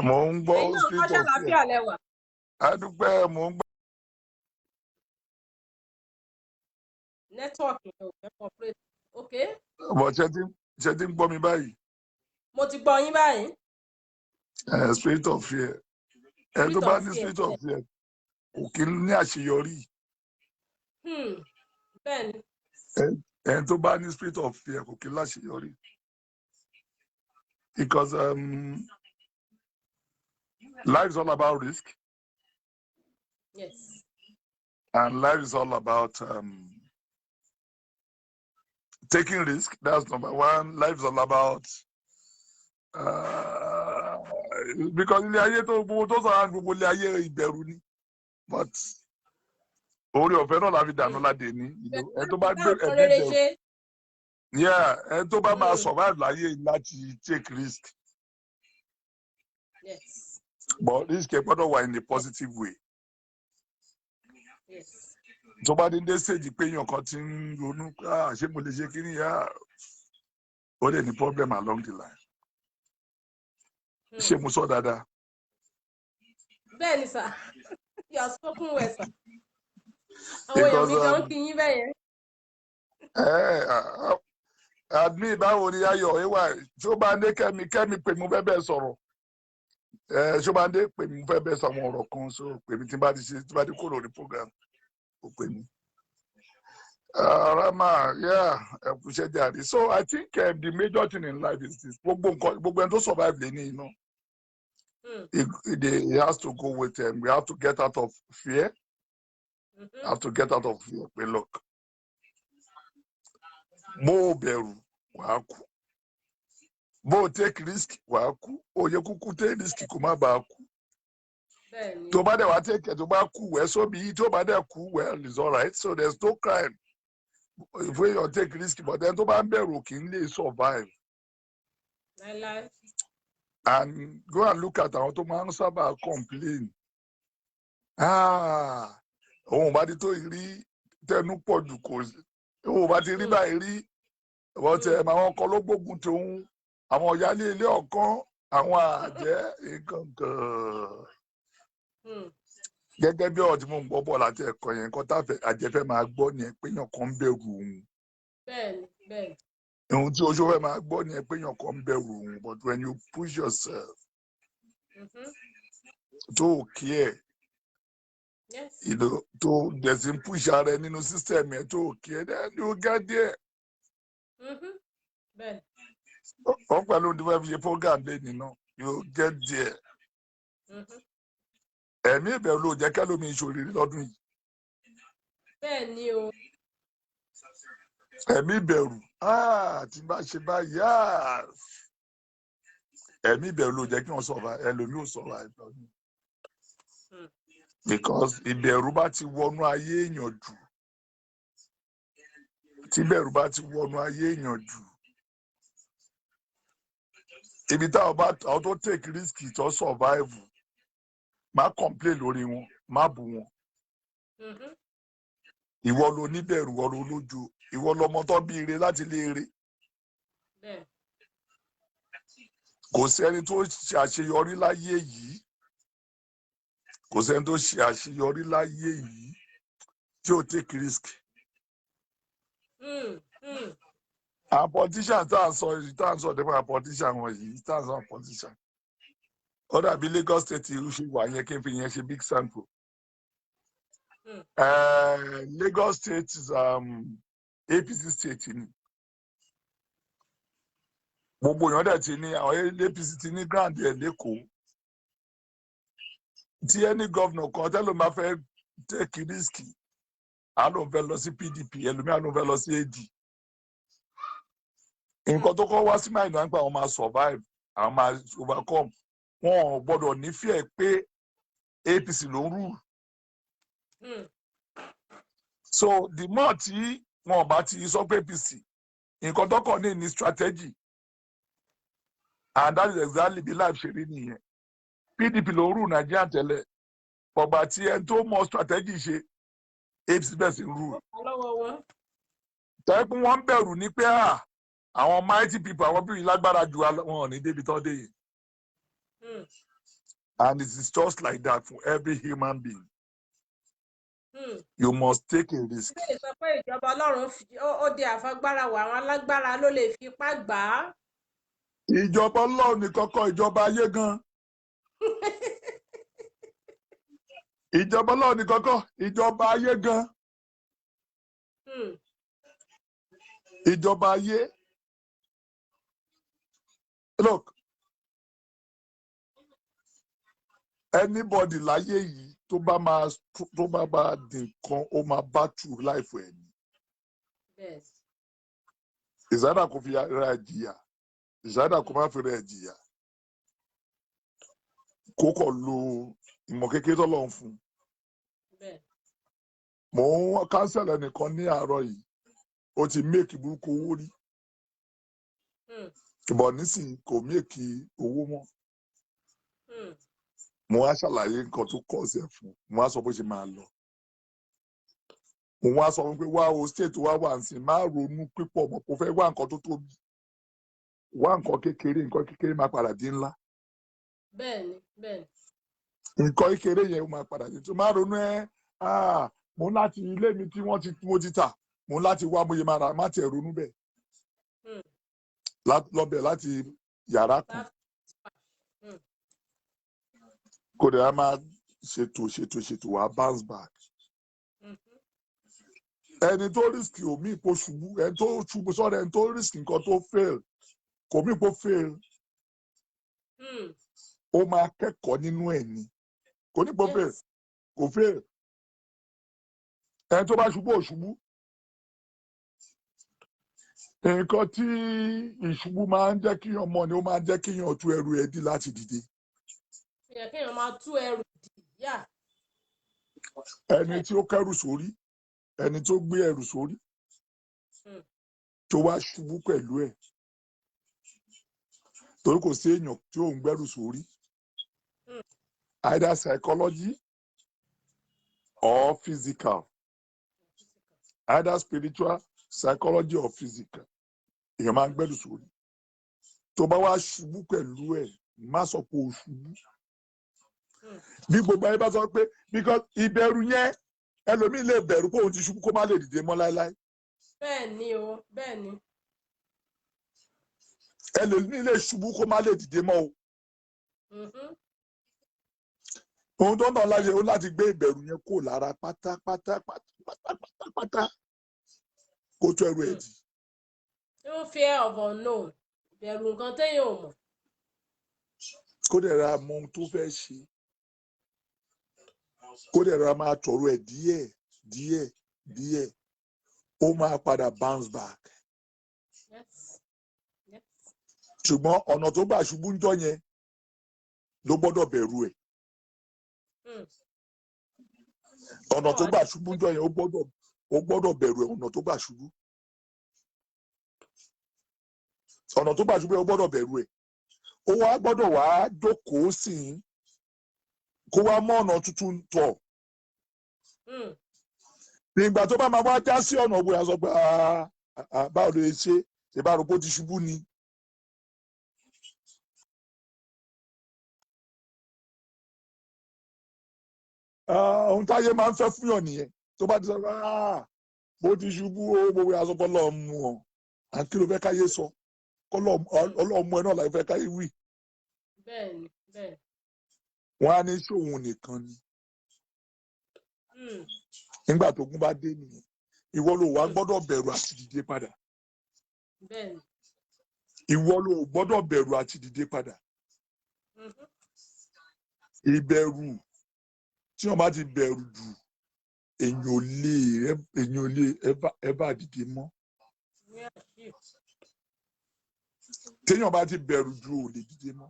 S4: Mo ń gbọ́
S1: Ẹ̀yin náà
S4: spirit
S1: kọ́ṣẹ́
S4: of fear.
S1: àlàáfíà lẹ́wà.
S4: Adúpẹ́ mo ń gbọ́.
S1: Network yẹn ò fẹ́ cooperate. Okay.
S4: But ṣe ti ń gbọ́ mi báyìí.
S1: Mo ti gbọ́ yín báyìí.
S4: Spirit of fear. Ẹ tó bá ní spirit of fear, kò kí ń ní àṣeyọrí.
S1: Bẹ́ẹ̀ni.
S4: And tó bá ní spirit of fear kò kí láṣeyọrí. Because life is all about risk.
S1: Yes.
S4: And life is all about taking risk. That's number one. Life is all about because ilé ayé tó gbogbo tó sọ̀rọ̀ gbogbo ilé ayé ìbẹ̀rù ni. But orí ọ̀fẹ́ náà la fi dànù ládé ní. Ẹ tó bá gbé ẹbí bẹ̀rù. Yeah, ẹ tó bá máa survive láyé láti take risk.
S1: Yes.
S4: But risk ẹ gbọ́dọ̀ wà in a positive way.
S1: Yes.
S4: Tó bá dé stage pé èèyàn kan ti ń ronú ṣé mo lè ṣe kí ni ó lè ní problem along the line. Ṣé mo sọ dáadáa?
S1: Bẹ́ẹ̀ni sà, you are spoken well sà. Àwọn èèyàn mi gan kí yín bẹ́ẹ̀ yẹn.
S4: Admin báwo ni Ayọ̀ Ewa Ṣóbándé Kẹ́mi pè mú bẹ́ẹ̀ sọ̀rọ̀. Ṣóbándé pè mú bẹ́ẹ̀ sọ àwọn ọ̀rọ̀ kan so pè mí tí bá ti kó lórí program ó pè mí. Rama, yeah, so I think the major thing in life is this. Gbogbo ẹni tó survive lé ní iná. He has to go with them. We have to get out of fear. Have to get out of fear. But look, mo bẹ̀rù wàá kú. Mo take risk wàá kú. Oye kúkú take risk kò má bàa kú. Tó bá dẹ̀ wá take tó bá kú well so be it. Tó bá dẹ̀ kú well it's all right. So there's no crime. If we don't take risk, but then to bá ń bẹ̀rù kì í lè survive. And go and look at àwọn tó máa ń sábà complain. Òun bá ti tó rí tẹnu pọ̀ jù kò sí. Òun bá ti rí báyìí rí. Àwọn ọkọ ló gbógun tòun. Àwọn ìyálé ilé ọ̀kan. Àwọn àjẹ́ nǹkan. Gẹ́gẹ́ bí ọ̀rọ̀ tí mo ń gbọ́ bọ̀ láti ẹ̀kọ́ yẹn nǹkan tá àjẹfẹ́ máa gbọ́ ni ẹ pé èèyàn kan ń bẹ̀rù òun.
S1: Bẹ́ẹ̀ni.
S4: Ohun tí oṣù fẹ́ máa gbọ́ ni ẹ pé èèyàn kan ń bẹ̀rù òun. But when you push yourself tó care, you know, tó dẹ̀sí push ara ẹ nínú system ẹ tó care, then you get there.
S1: Bẹ́ẹ̀ni.
S4: Wọ́n pẹ̀lú ní wọ́n fi ṣe program lẹ́yìn náà, you get there. Ẹ̀mí ìbẹ̀rù ló jẹ́ kẹ́lómi ìṣòrírí lọ́dún yìí.
S1: Bẹ́ẹ̀ni o.
S4: Ẹ̀mí ìbẹ̀rù tí bá ṣe báyìí ẹ̀mí ìbẹ̀rù ló jẹ́ kí wọ́n survive ẹlòmíì ò survive lọ́dún. Because ìbẹ̀rù bá ti wọnú ayé èèyàn jù. Tí ìbẹ̀rù bá ti wọnú ayé èèyàn jù. Ibi táwọn tó take risk tó survive. Má complain lórí wọn, má bú wọn. Ìwọ ló níbẹ̀rù, ìwọ ló lójú, ìwọ lọmọ tó bí ire láti lé ire. Kò sẹ́ni tó ṣe àṣeyọrí láyé yìí. Kò sẹ́ni tó ṣe àṣeyọrí láyé yìí tí ó take risk. Àwọn politician tá à ń sọ nípa politician wọ̀nyí, tá à ń sọ politician. Ó dàbí Lagos State irú ṣe wà yẹn kí n fi yẹn ṣe big sample. Lagos State is APC state ni. Gbogbo èèyàn dẹ̀ ti ní àwọn APC ti ní grand ẹ̀ lẹ́kọ̀ọ́. Tí ẹni governor kan tẹ́lẹ̀ máa fẹ́ take risk, á lóun fẹ́ lọ sí PDP, ẹlòmíà lóun fẹ́ lọ sí AD. Nǹkan tó kọ́ wá sí mind náà nípa àwọn máa survive, àwọn máa overcome. Wọn ò gbọ́dọ̀ nífẹ̀ẹ́ pé APC ló ń rule. So the more tí wọn bá ti sọ pé APC nǹkan tó kàn ní strategy, and that is exactly the life ṣe rí nìyẹn. PDP ló ń rule Nigeria tẹ́lẹ̀, ọgbà tí ẹni tó mọ strategy ṣe APC bẹ́ẹ̀ sì ń rule. Tẹ́kun wọn bẹ̀rù ní pé àwọn mighty people àwọn bí lágbára ju wọn ní débi tó dé yìí. And it is just like that for every human being. You must take a risk.
S1: Ṣé ìsọ pé ìjọba Ọlọ́run ó di àfagbára wà àwọn alágbára ló lè fi ipá gbà á?
S4: Ìjọba Ọlọ́run ní kọ́kọ́ ìjọba ayé gan. Ìjọba Ọlọ́run ní kọ́kọ́ ìjọba ayé gan. ìjọba ayé look anybody láyé yìí tó bá máa di nǹkan ó máa bá tù láìfọ ẹ̀ ní. ìsádà kò fi ra jìyà ìsádà kò má fi ra jìyà kó kọ̀ lo ìmọ̀ kékeré tọ́lọ́run fún. mò ń kánsẹ̀lì ẹnìkan ní àárọ̀ yìí ó ti méèkì burúkú owó rí bọ̀ nísìnyí kò méèkì owó mọ́. mo wá ṣàlàyé nǹkan tó kọ̀ sí ẹ̀ fún mo wá sọ bó ṣe máa lọ. mo wá sọ fún pé wá o state wá wà nsìn má ronú pípọ̀ mọ́ kó fẹ́ wá nǹkan tó tóbi wá nǹkan kékeré máa padà di ńlá.
S1: bẹ́ẹ̀ni.
S4: nǹkan kékeré yẹn ó máa padà di tó má ronú mo ń láti ilé mi tí mo ti tà mo ń láti wá bóyá máa rà má tiẹ̀ ronú bẹ́ẹ̀. lọ́bẹ̀ láti yàrá kan kò dẹ̀ á máa ṣètò wá bounce back. ẹni tó risk omi ipò ṣubú ẹni tó ṣubú sọ́dọ̀ ẹni tó risk nǹkan tó fail kò mí ipò fail ó máa kẹ́kọ̀ọ́ nínú ẹ̀ ni kò ní ipò fail kò fail ẹni tó bá ṣubú ò ṣubú. nǹkan tí ìṣubú máa ń jẹ́ kíyàn mọ̀ ni ó máa ń jẹ́ kíyàn tú ẹrù ẹ̀ dí láti dìde.
S1: kíyàn máa tú ẹrù dì yá.
S4: ẹni tí ó kẹ́rù sórí ẹni tó gbé ẹrù sórí tó wá ṣubú pẹ̀lú ẹ̀ torí kò sí èèyàn tí ò ń gbẹ́rù sórí either psychology or physical either spiritual psychology or physical èèyàn máa ń gbẹ́rù sórí tó bá wá ṣubú pẹ̀lú ẹ̀ má sọ pé o ṣubú bí gbogbo ayé bá sọ pé because ìbẹ̀rù yẹn ẹlòmíì lè bẹ̀rù pé òun ti ṣubú kó má lè dìde mọ́ láéláé.
S1: bẹ́ẹ̀ni o bẹ́ẹ̀ni.
S4: ẹlòmíì lè ṣubú kó má lè dìde mọ́ o. ohun tó ń bọ̀ láyé o láti gbé ìbẹ̀rù yẹn kó lára pátápátá kó tó ẹrù ẹ̀ dì.
S1: no fear of unknown bẹ̀rù nǹkan téèyàn ò mọ̀.
S4: kó dẹ̀ ra mọ ohun tó fẹ́ ṣe kó dẹ̀ ra máa tọrọ ẹ̀ díẹ̀ ó máa padà bounce back. ṣùgbọ́n ọ̀nà tó gbà ṣubú ń jọ yẹn ló gbọ́dọ̀ bẹ̀rù ẹ̀. ọ̀nà tó gbà ṣubú ń jọ yẹn ó gbọ́dọ̀ bẹ̀rù ẹ̀ ọ̀nà tó gbà ṣubú. ọ̀nà tó gbà ṣubú yẹn ó gbọ́dọ̀ bẹ̀rù ẹ̀. ó wá gbọ́dọ̀ wá jókòó sí i kó wá mọ́ ọ̀nà tuntun tọ̀. nígbà tó bá máa wá já sí ọ̀nà òwe àsọ pé báwo ló ṣe ìbára bó ti ṣubú ni. ohun táyé máa ń fẹ́ fún yàn nìyẹn tó bá ti sọ pé bó ti ṣubú ó gbogbo àsọ pé ọlọ́run mú ọ àǹkí ló fẹ́ káyé sọ ọlọ́run mú ẹ náà láì fẹ́ káyé wí.
S1: bẹ́ẹ̀ni.
S4: wọ́n á ní ṣòun nìkan ni. nígbà tó gún bá dé nìyẹn ìwọ ló wá gbọ́dọ̀ bẹ̀rù àti dìde padà. ìwọ ló gbọ́dọ̀ bẹ̀rù àti dìde padà. ìbẹ̀rù tí wọ́n bá ti bẹ̀rù jù èèyàn ò lè ẹ̀bà dìde mọ́. téèyàn bá ti bẹ̀rù jù ò lè dìde mọ́.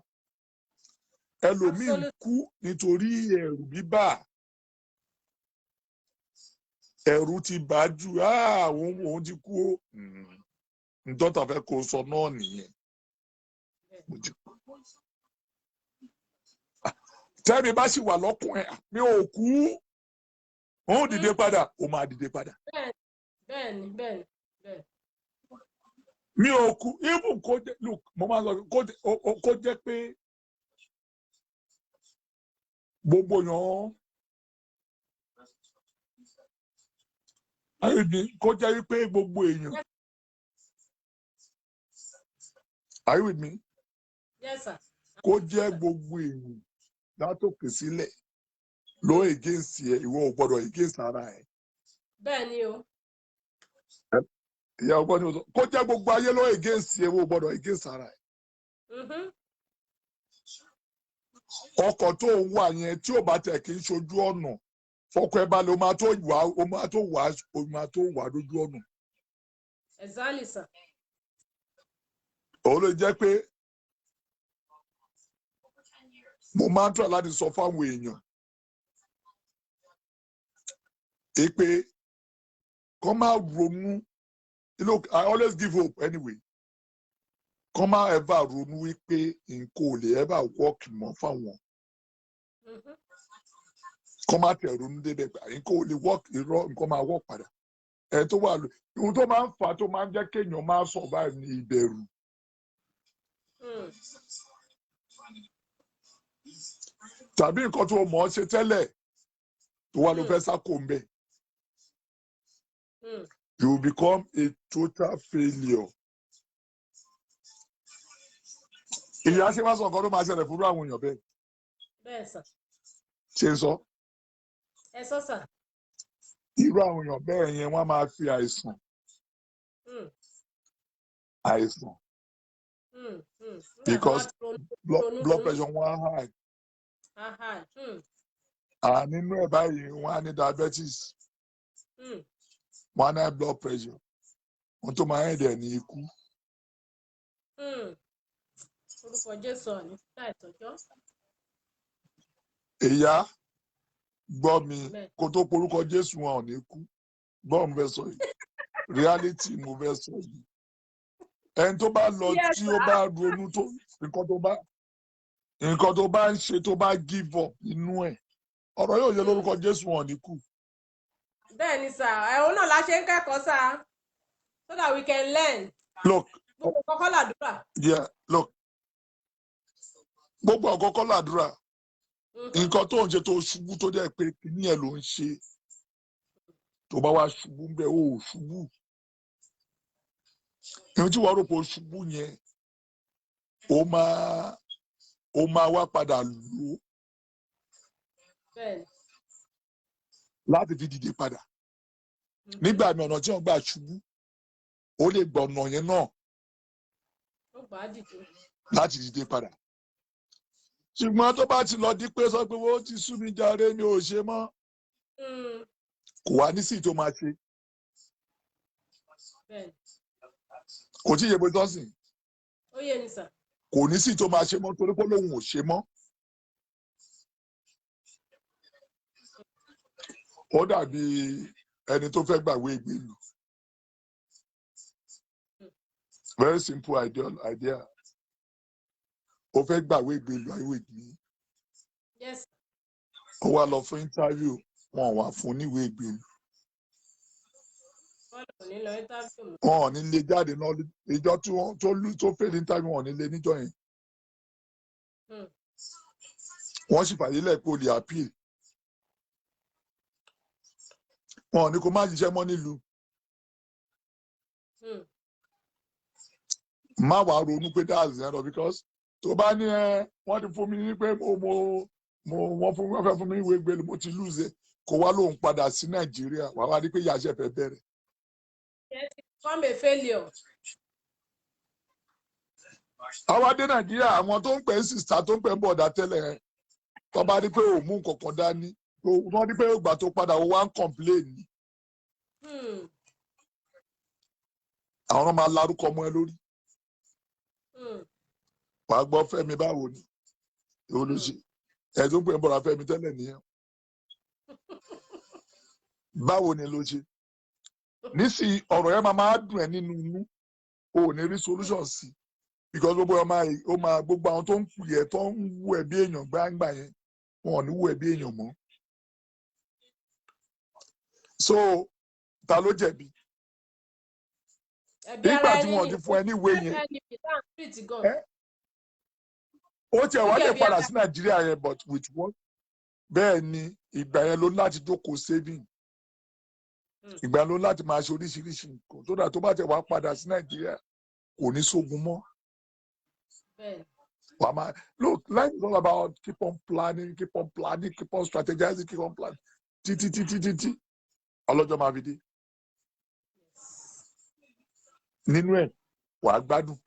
S4: ẹlòmíì kú nítorí ẹ̀rù bíbà ẹ̀rù ti bà jù òun ti kú ó ǹdọ́ta fẹ́ kó sọ náà nìyẹn. tẹ́mi bá sì wà lọ́kùn ẹ̀ mi ò kú òun dìde padà ó máa dìde padà.
S1: bẹ́ẹ̀ni.
S4: mi ò kú even kó jẹ́ look mo máa sọ kó jẹ́ pé gbogbo yàn kó jẹ́ wípé gbogbo èèyàn. Are you with me?
S1: Yes, sir.
S4: Kó jẹ́ gbogbo èèyàn látòkè sílẹ̀ ló against ẹ ìwọ ò gbọ́dọ̀ against ara ẹ.
S1: bẹ́ẹ̀ni o.
S4: ìyá ọgbọ́n ni ó sọ kó jẹ́ gbogbo ayé ló against ẹ̀ wò gbọ́dọ̀ against ara ẹ̀. ọkọ̀ tó ń wà yẹn tí ò bá tẹ̀ kí n ṣojú ọ̀nà fọkọ̀ ẹ balẹ̀ o máa tó wà lójú ọ̀nà.
S1: Exactly, sir.
S4: òun ló jẹ́ pé mo máa ń tọ́ láti sọ fáwọn èèyàn pé kọ́ máa ronú. Look, I always give hope anyway. Kọ́ máa ever ronú wípé nǹkan ò lè ever work mọ́ fáwọn. Kọ́ máa tẹ̀ ronú dédé pé nǹkan ò lè work irọ́ nǹkan máa work padà. Ẹ̀ tó wà lò ohun tó máa ń fà tó máa ń jẹ́ kéèyàn máa survive ní ìbẹ̀rù. Tàbí nǹkan tó mọ̀ ọ́ ṣe tẹ́lẹ̀ tó wà ló fẹ́ sáko ń bẹ̀. You will become a total failure. Ìyá ṣe máa sọ nǹkan tó máa ṣẹlẹ̀ fún àwọn èèyàn bẹ́ẹ̀.
S1: Bẹ́ẹ̀ sà.
S4: Ṣé sọ?
S1: Ẹ sọ sà.
S4: Irú àwọn èèyàn bẹ́ẹ̀ yẹn wọ́n máa fi àìsàn. Àìsàn. Because blood pressure wọn high. Nínú ẹ̀ báyìí wọ́n á ní diabetes. Wọ́n á ní high blood pressure. Wọ́n tó máa ń dẹ̀ ní ikú.
S1: Orúkọ Jésù ní fúta ìtọ́jọ́.
S4: Ìyá gbọ́ mi kó tó porúkọ Jésù wọn ò ní kú. Gbọ́ mo fẹ́ sọ yìí. Reality mo fẹ́ sọ yìí. Ẹni tó bá lọ tí ó bá ronú tó nǹkan tó bá ń ṣe tó bá give up inú ẹ̀. Ọ̀rọ̀ yóò yẹ lórúkọ Jésù wọn ò ní kú.
S1: Bẹ́ẹ̀ ni sà, ẹ̀hún náà la ṣe ń kẹ́kọ̀ọ́ sà, so that we can learn.
S4: Look.
S1: Gbogbo kọ́kọ́ làdúrà.
S4: Yeah, look. Gbogbo àkọ́kọ́ làdúrà. Nǹkan tó ń ṣe tó ṣubú tó jẹ́ pé kíní ẹ̀ ló ń ṣe. Tó bá wá ṣubú ń bẹ̀ ó ṣubú. Ìhun tí wọ́n rò pé ó ṣubú yẹn, ó máa wá padà lò ó.
S1: Bẹ́ẹ̀ni.
S4: Láti fi dìde padà. Nígbà mi ọ̀nà tí wọ́n gbà ṣubú, ó lè gba ọ̀nà yẹn náà.
S1: Ó gbà á dìde.
S4: Láti dìde padà. Ṣùgbọ́n tó bá ti lọ di pé sọ pé ó ti sú mi jàre mi ò ṣe mọ́. Kò wá ní sí tó máa ṣe.
S1: Bẹ́ẹ̀ni.
S4: Kò tí ì yẹ bó tán sìn.
S1: Ó yé ni sà.
S4: Kò ní sí tó máa ṣe mọ́ torí pé lóun ò ṣe mọ́. Ó dàbí ẹni tó fẹ́ gbàwé ìgbélú. Very simple idea. Ó fẹ́ gbàwé ìgbélú ayé ìgbélú.
S1: Yes.
S4: Ó wá lọ fún interview wọn wá fún níwèé ìgbélú. Wọn ò ní lè jáde náà ìjọ tó fail interview wọn ò ní lè níjọ yẹn. Wọ́n sì fàyè lẹ̀ pé o lè appeal. Wọn ò ní kó má ṣiṣẹ́ mọ́ nílùú. Má wàá ronú pé that's the end of because tó bá ní wọ́n ti fún mi ní pé wọ́n fẹ́ fún mi ìwé gbélé mo ti lose kó wá lóun padà sí Nàìjíríà wàá wá rí pé yàṣẹ fẹ́ bẹ̀rẹ̀.
S1: Yes, become a failure.
S4: Àwa dé Nàìjíríà àwọn tó ń pè é sista tó ń pè é bọ̀dá tẹ́lẹ̀ tó bá rí pé ò mú nǹkan kan dání wọ́n rí pé ìgbà tó padà ó wá ń complain ni. Àwọn máa larúkọ mọ́ ẹ lórí. Wàá gbọ́ Fẹ́mi báwo ni èwo ló ṣe ẹ̀ tó ń pè é bọ̀dá Fẹ́mi tẹ́lẹ̀ nìyẹn. Báwo ni ló ṣe? Nísìnyí ọ̀rọ̀ yẹn máa dùn ẹ́ nínú inú o ò ní rí solution sí because gbogbo gbogbo àwọn tó ń pè ẹ́ tó ń wú ẹ̀ bí èèyàn gbáǹgbà yẹn wọn ò ní wú ẹ̀ bí èèyàn mọ́. So ta ló jẹ̀bi? Nígbà tí wọ́n ti fún ẹ ní ìwé yẹn ó tiẹ̀ wá lè padà sí Nàìjíríà yẹn but with what? Bẹ́ẹ̀ ni ìgbà yẹn ló láti jókòó saving. Ìgbà ló láti máa ṣe oríṣiríṣi nǹkan tó dà tó bá tẹ̀ wá padà sí Nàìjíríà kò ní sógun mọ́. Wàá máa look life is all about keep on planning keep on strategizing keep on planning títí ọlọ́jọ́ máa fi dé. nínú ẹ̀ wàá gbádùn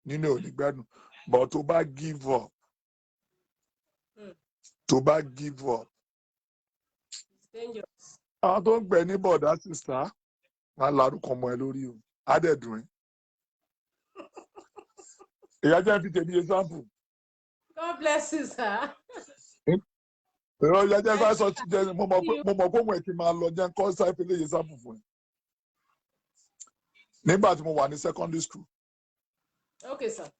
S4: nínú ẹ̀ ò ní gbádùn but tó bá give up tó bá give up àwọn tó ń gbẹ ní bọ̀dá sísá wọn lárúkọ ọmọ ẹ lórí o á dẹ̀ dùn ẹ́ ìyá jẹ́ fi tèmi example.
S1: God bless you, sir.
S4: Ìrọ̀ ìyá jẹ́ fẹ́ sọ jẹ́ mo mọ̀ pé òun ẹ̀ kí n máa lọ jẹ́ kọ́ sáìpì lè example fún ẹ. Nígbà tí mo wà ní secondary school.
S1: Okay, sir.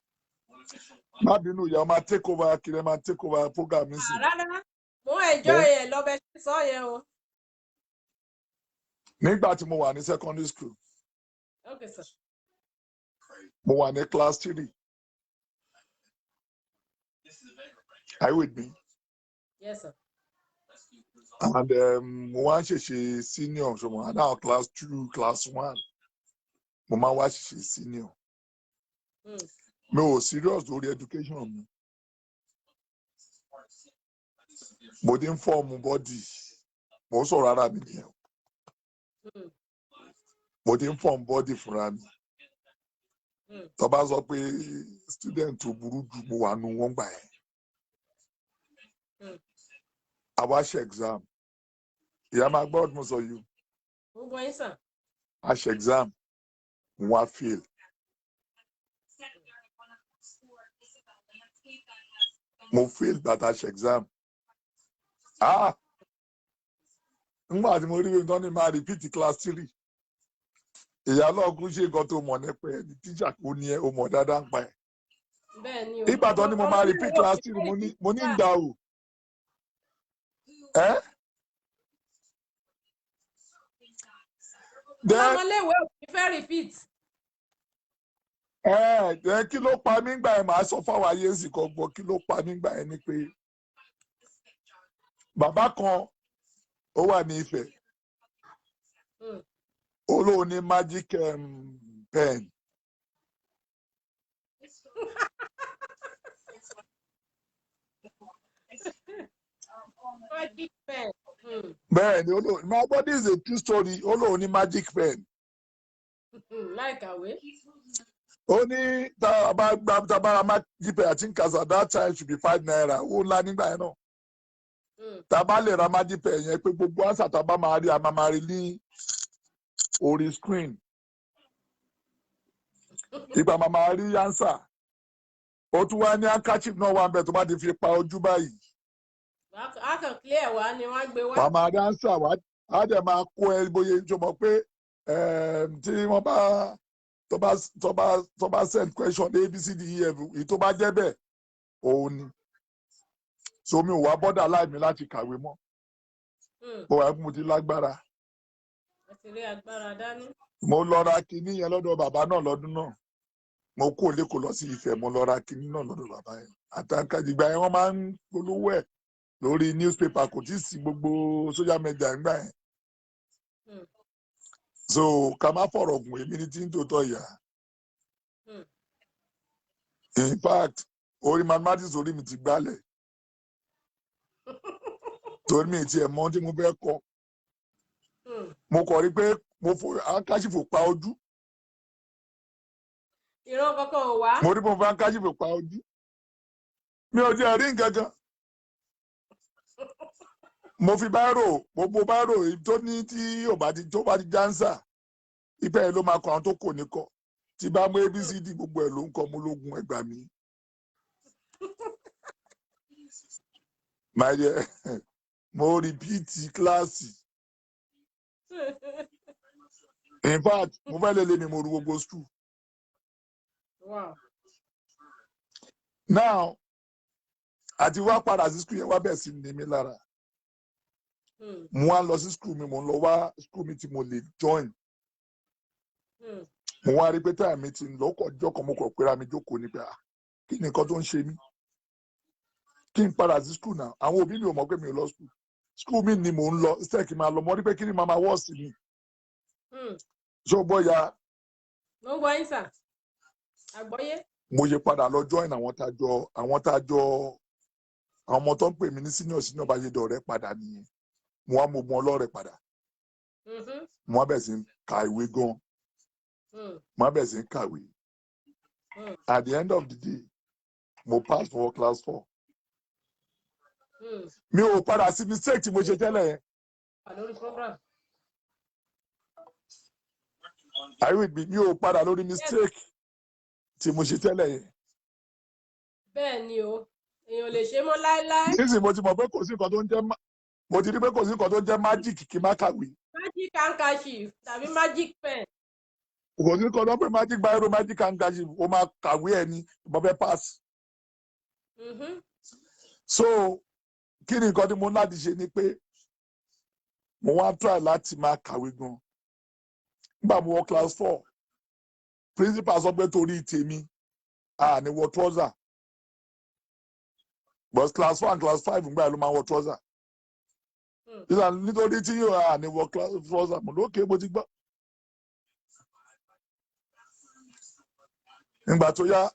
S4: Má bínú ìyá máa take over kiri máa take over program mi sí.
S1: Rárá, mo enjoy ẹ̀ lọ́bẹ̀ sọ yẹn o.
S4: Nígbà tí mo wà ní secondary school.
S1: Okay, sir.
S4: Mo wà ní class 3. Are you with me?
S1: Yes, sir.
S4: And mo wá ṣèṣe senior so mo wà náà class 2, class 1. Mo máa wá ṣèṣe senior. Mi ò serious lórí education mi. Mo dín form body. Mo sọ̀rọ̀ ara mi nìyẹn. Mo dín form body fúnra mi. Tó bá sọ pé student tó burú jù mo wà nù wọ́n gbà ẹ́. A wá ṣe exam. Ìyá máa gbọ́ ọdún mo sọ yìí.
S1: Mo gbọ́ yín, sir.
S4: A ṣe exam. Mo wá fail. Mo fail bàtà ṣe exam. Nígbà tí mo rí nǹkan ní máa repeat class 3. Ìyá lọ́ọ̀kú ṣe nǹkan tó mọ̀ nípa ẹ̀ ní tíṣà kò ní ẹ o mọ̀ dáadáa ń pa ẹ̀.
S1: Bẹ́ẹ̀ni o.
S4: Ìgbà tó ní mo máa repeat class 3 mo ní ń dà o.
S1: Ọmọléèwé ò ní fẹ́ repeat.
S4: Kí ló pa mí gbà ẹ̀ máa sọ fáwọn ayé sì kan gbọ́ kí ló pa mí gbà ẹ̀ ni pé bàbá kan ó wà ní Ifẹ̀ olóò ní magic pen.
S1: Magic pen.
S4: Bẹ́ẹ̀ni olóò my body is a true story olóò ní magic pen.
S1: Láìkàwé.
S4: Ó ní tá a bá gba tabara magic pen I think as at that time should be 5 naira owó ńlá nígbà yẹn náà. Tá a bá lè ra magic pen yẹn pé gbogbo àṣà tá a bá máa rí a máa rí ní orí screen. Ìgbà máa rí answer. Ó tún wá ní handkerchief náà wà ń bẹ̀ tó bá ti fi pa ojú báyìí.
S1: A kàn clear wá ni wọ́n gbé wá.
S4: Wàá máa rí answer wá á dẹ̀ máa kó ẹ bóyá ìjọ mọ̀ pé tí wọ́n bá tó bá send question ABCDEF èyí tó bá jẹ́ bẹ́ẹ̀ òun ni. So mi ò wá bọ́dà láì mi láti kàwé mọ́. Mo wà mo ti lágbára.
S1: Àti rí agbára dání.
S4: Mo lọ ra kinní yẹn lọ́dọ̀ bàbá náà lọ́dún náà. Mo kó lẹ́kọ̀ọ́ lọ sí Ifẹ̀ mo lọ ra kinní náà lọ́dọ̀ bàbá yẹn. Àtàkàjì ìgbà yẹn wọ́n máa ń polówó ẹ̀ lórí newspaper kò tí ì sí gbogbo social media ńgbà yẹn. So ká má fọ̀rọ̀ gùn èmi ní tí ń tòótọ́ ìyá. In fact orí mathematics orí mi ti gbálẹ̀. Torí mi ti ẹ̀ mọ̀ tí mo fẹ́ kọ́. Mo kọ̀ rí pé mo fò handkerchief pa ojú.
S1: Ìran kankan ò wá.
S4: Mo rí mo fẹ́ handkerchief pa ojú. Mi ò jẹ́ rí nǹkan kan. Mo fi báírò gbogbo báírò tó ní tí tó bá ti jánsà. Ibẹ̀ yẹn ló máa kọ àwọn tó kò ní kọ. Tí bá mú ABCD gbogbo ẹ̀ ló ń kọ mo lógun ẹgbàá mi. My dear, mo repeat kíláàsì. In fact, mo fẹ́ lè mi mo ru gbogbo school.
S1: Wow.
S4: Now, àti wá padà sí school yẹn wá bẹ̀ sí ní mi lára. Mo wá lọ sí school mi, mo lọ wá school mi tí mo lè join. Mo wá rí pé táyà mi ti ń lọ ọjọ́ kan mo kọ̀ péra mi jókòó ní pé kí ni nǹkan tó ń ṣe mí? Kí n padà sí school náà? Àwọn òbí mi ò mọ̀ pé mi ò lọ school. School mi ni mò ń lọ, instead kí n máa lọ, mo rí pé kí ni màmá wọ́ sí mi. Ṣé o gbọ́ ya?
S1: Mo gbọ́ yín sà. Àgbọ́yé.
S4: Mo ṣe padà lọ join àwọn tájọ àwọn ọmọ tó ń pè mí ní senior bá ṣe dọ̀rẹ́ padà nìyẹn. Mo wá mo mọ ọlọ́rẹ̀ padà. Mo wá bẹ̀ sí ka ìwé gan. má bẹ̀ sí ń kàwé. At the end of the day, mo pass for class 4. Mi ò padà sí mistake tí mo ṣe tẹ́lẹ̀ yẹn. Are you with me? Mi ò padà lórí mistake tí mo ṣe tẹ́lẹ̀ yẹn.
S1: Bẹ́ẹ̀ ni o, èèyàn lè ṣe mọ́ láéláé.
S4: Nísìnyí mo ti mọ̀ pé kò sí nǹkan tó ń jẹ́ mo ti rí pé kò sí nǹkan tó ń jẹ́ magic kí n má kàwé.
S1: Magic handkerchief tàbí magic pen.
S4: Kò sí nǹkan tó ń pè magic biro, magic handkerchief, o máa kàwé ẹ ní mo fẹ́ pass. So kí ni nǹkan tí mo láti ṣe ni pé mo wá try láti máa kàwé gan. Nígbà mo wọ class 4, principal sọ pé torí tèmi ní wọ trouser. But class 4 and class 5 ngbà ló máa wọ trouser. Nítorí tí yóò ní wọ trouser mo lókè mo ti gbọ́. Nígbà tó yá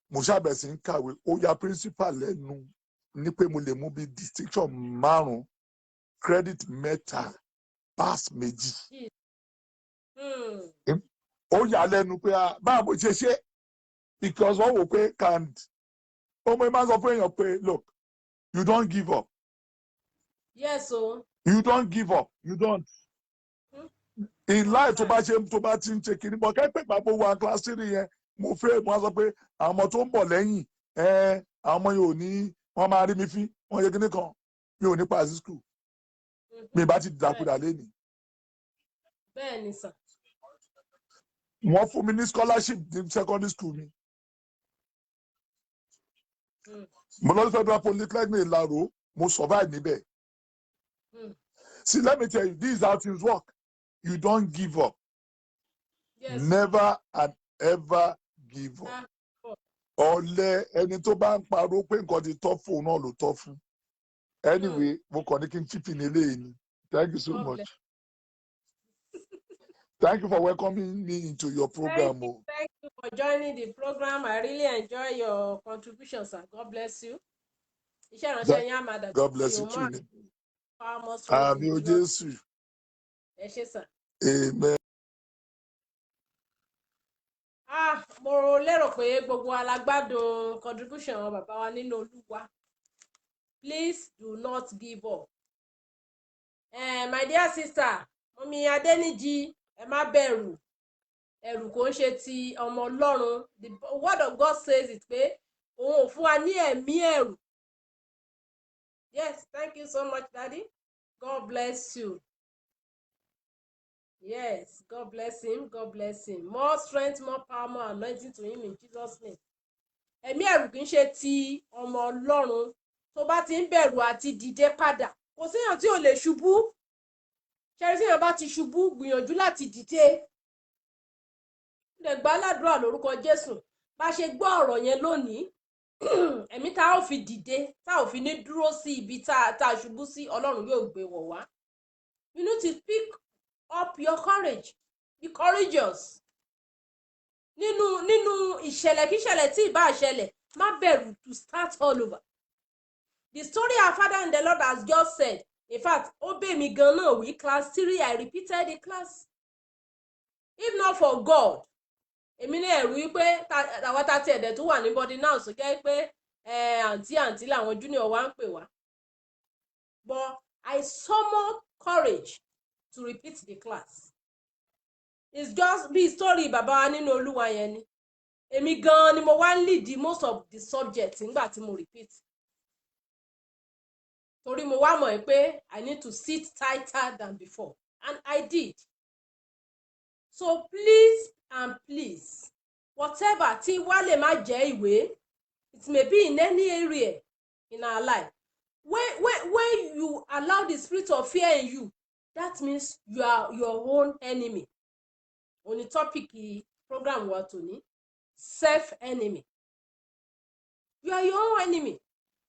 S4: mo ṣàbẹ̀ sí ń kàwé, ó ya principal lẹ́nu ní pé mo lè mú bí distinction 5, credit 3, pass 2. Ó yà lẹ́nu pé báwo ṣe ṣe because wọ́n wò pé can't. Ọmọ ìmọ̀ sọ fún èèyàn pé look, you don't give up.
S1: Yes o.
S4: You don't give up. You don't. In life tó bá ti ń ṣe kiri bọ̀ kẹ́pẹ́ pàpọ̀ wà class 3 yẹn mo fẹ́ mo sọ pé àwọn ọmọ tó ń bọ̀ lẹ́yìn àwọn ọmọ yóò ní wọ́n máa rí mi fín wọ́n yẹ kíní kan mi ò ní pass school mi bá ti dàkúdà lẹ́nìí.
S1: Bẹ́ẹ̀ ni sà.
S4: Wọ́n fún mi ní scholarship ní secondary school mi. Mo lọ sí Federal Polytechnic Ìlàró mo survive níbẹ̀. See, let me tell you, this is how things work. You don't give up.
S1: Yes.
S4: Never and ever give up. Ọ̀lẹ ẹni tó bá ń parọ́ pé nǹkan ti tọ́ fún náà ló tọ́ fún. Anyway, mo kàn ní kí n chip in eléyìí ni. Thank you so much. Thank you for welcoming me into your program.
S1: Thank you for joining the program. I really enjoy your contributions, sir. God bless you.
S4: God bless you too. Àmì o Jésù.
S1: Ẹ ṣé sir.
S4: Amen.
S1: Mo lérò pé gbogbo alágbádùn contribution àwọn bàbá wa nínú Olúwa. Please do not give up. My dear sister, Mọ́mì Adéníjì, ẹ má bẹ̀rù. Ẹ̀rù kò ń ṣe ti ọmọ Ọlọ́run. The word of God says it pé òun ò fún wa ní ẹ̀mí ẹ̀rù. Yes, thank you so much, Daddy. God bless you. Yes, God bless him. God bless him. More strength, more power, more anointing to him in Jesus' name. Ẹ̀mí ẹ̀rù kì í ṣe ti ọmọ Ọlọ́run. Tó bá ti ń bẹ̀rù àti dìde padà, kò séèyàn tí ò lè ṣubú. Ṣẹ́rí séèyàn bá ti ṣubú, gbìyànjú láti dìde. Lè gbà ládùúrà lórúkọ Jésù. Bá ṣe gbọ́ ọ̀rọ̀ yẹn lónìí, ẹ̀mí tá ò fi dìde, tá ò fi ní dúró sí ibi tá ṣubú sí, Ọlọ́run yóò gbé wọ̀ wá. You need to pick up your courage. Be courageous. Nínú ìṣẹ̀lẹ̀ kí ìṣẹ̀lẹ̀ tí ìbá ṣẹlẹ̀, má bẹ̀rù to start all over. The story our father in the Lord has just said, in fact, ó bẹ̀ mí gan náà wí class 3, I repeated the class. If not for God, èmi ní ẹ̀rù wípé àwọn tá ti ẹ̀dẹ̀ tó wà ní body now so jẹ́ pé àǹtí làwọn junior wa ń pè wá. But I summoned courage to repeat the class. It's just bí story bàbá wa nínú Olúwa yẹn ni. Èmi gan ni mo wá lead most of the subjects nígbà tí mo repeat. Torí mo wá mọ̀ pé I need to sit tighter than before, and I did. So please and please, whatever tí wá lè má jẹ́ ìwé, it may be in any area in our life. When you allow the spirit of fear in you, that means you are your own enemy. On the topic program wa tòní, self-enemy. You are your own enemy.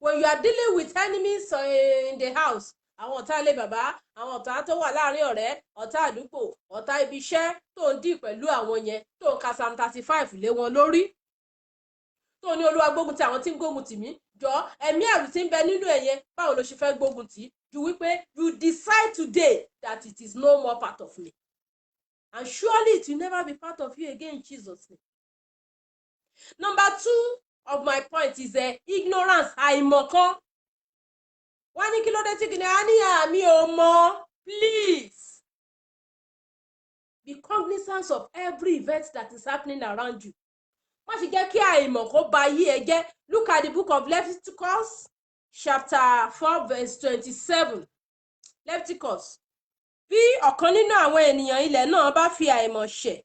S1: When you are dealing with enemies in the house, àwọn ọ̀tá ilé bàbá, àwọn ọ̀tá tó wà láàrin ọ̀rẹ́, ọ̀tá àdúgbò, ọ̀tá ibi iṣẹ́ tó ń dì pẹ̀lú àwọn yẹn, tó ń ka Psalm 35 lé wọn lórí. Tó ní Olúwa gbógun ti àwọn tí ń gbógun tì mí. Jọ ẹ̀mí ẹ̀rù tí ń bẹ nínú ẹ̀yẹn, báwo ló ṣe fẹ́ gbógun tì? Ju wípé you decide today that it is no more part of me. And surely it will never be part of you again in Jesus' name. Number 2 of my point is ignorance, àìmọ̀kan. Wọ́n ní kí ló dé tí kìnìún á ní àmì ò mọ̀. Please be cognizant of every event that is happening around you. Má ṣe jẹ́ kí àìmọ̀ kó ba ayé ẹ jẹ́. Look at the book of Leviticus chapter 4 verse 27. Leviticus. Bí ọ̀kan nínú àwọn ènìyàn ilẹ̀ náà bá fi àìmọ̀ ṣẹ̀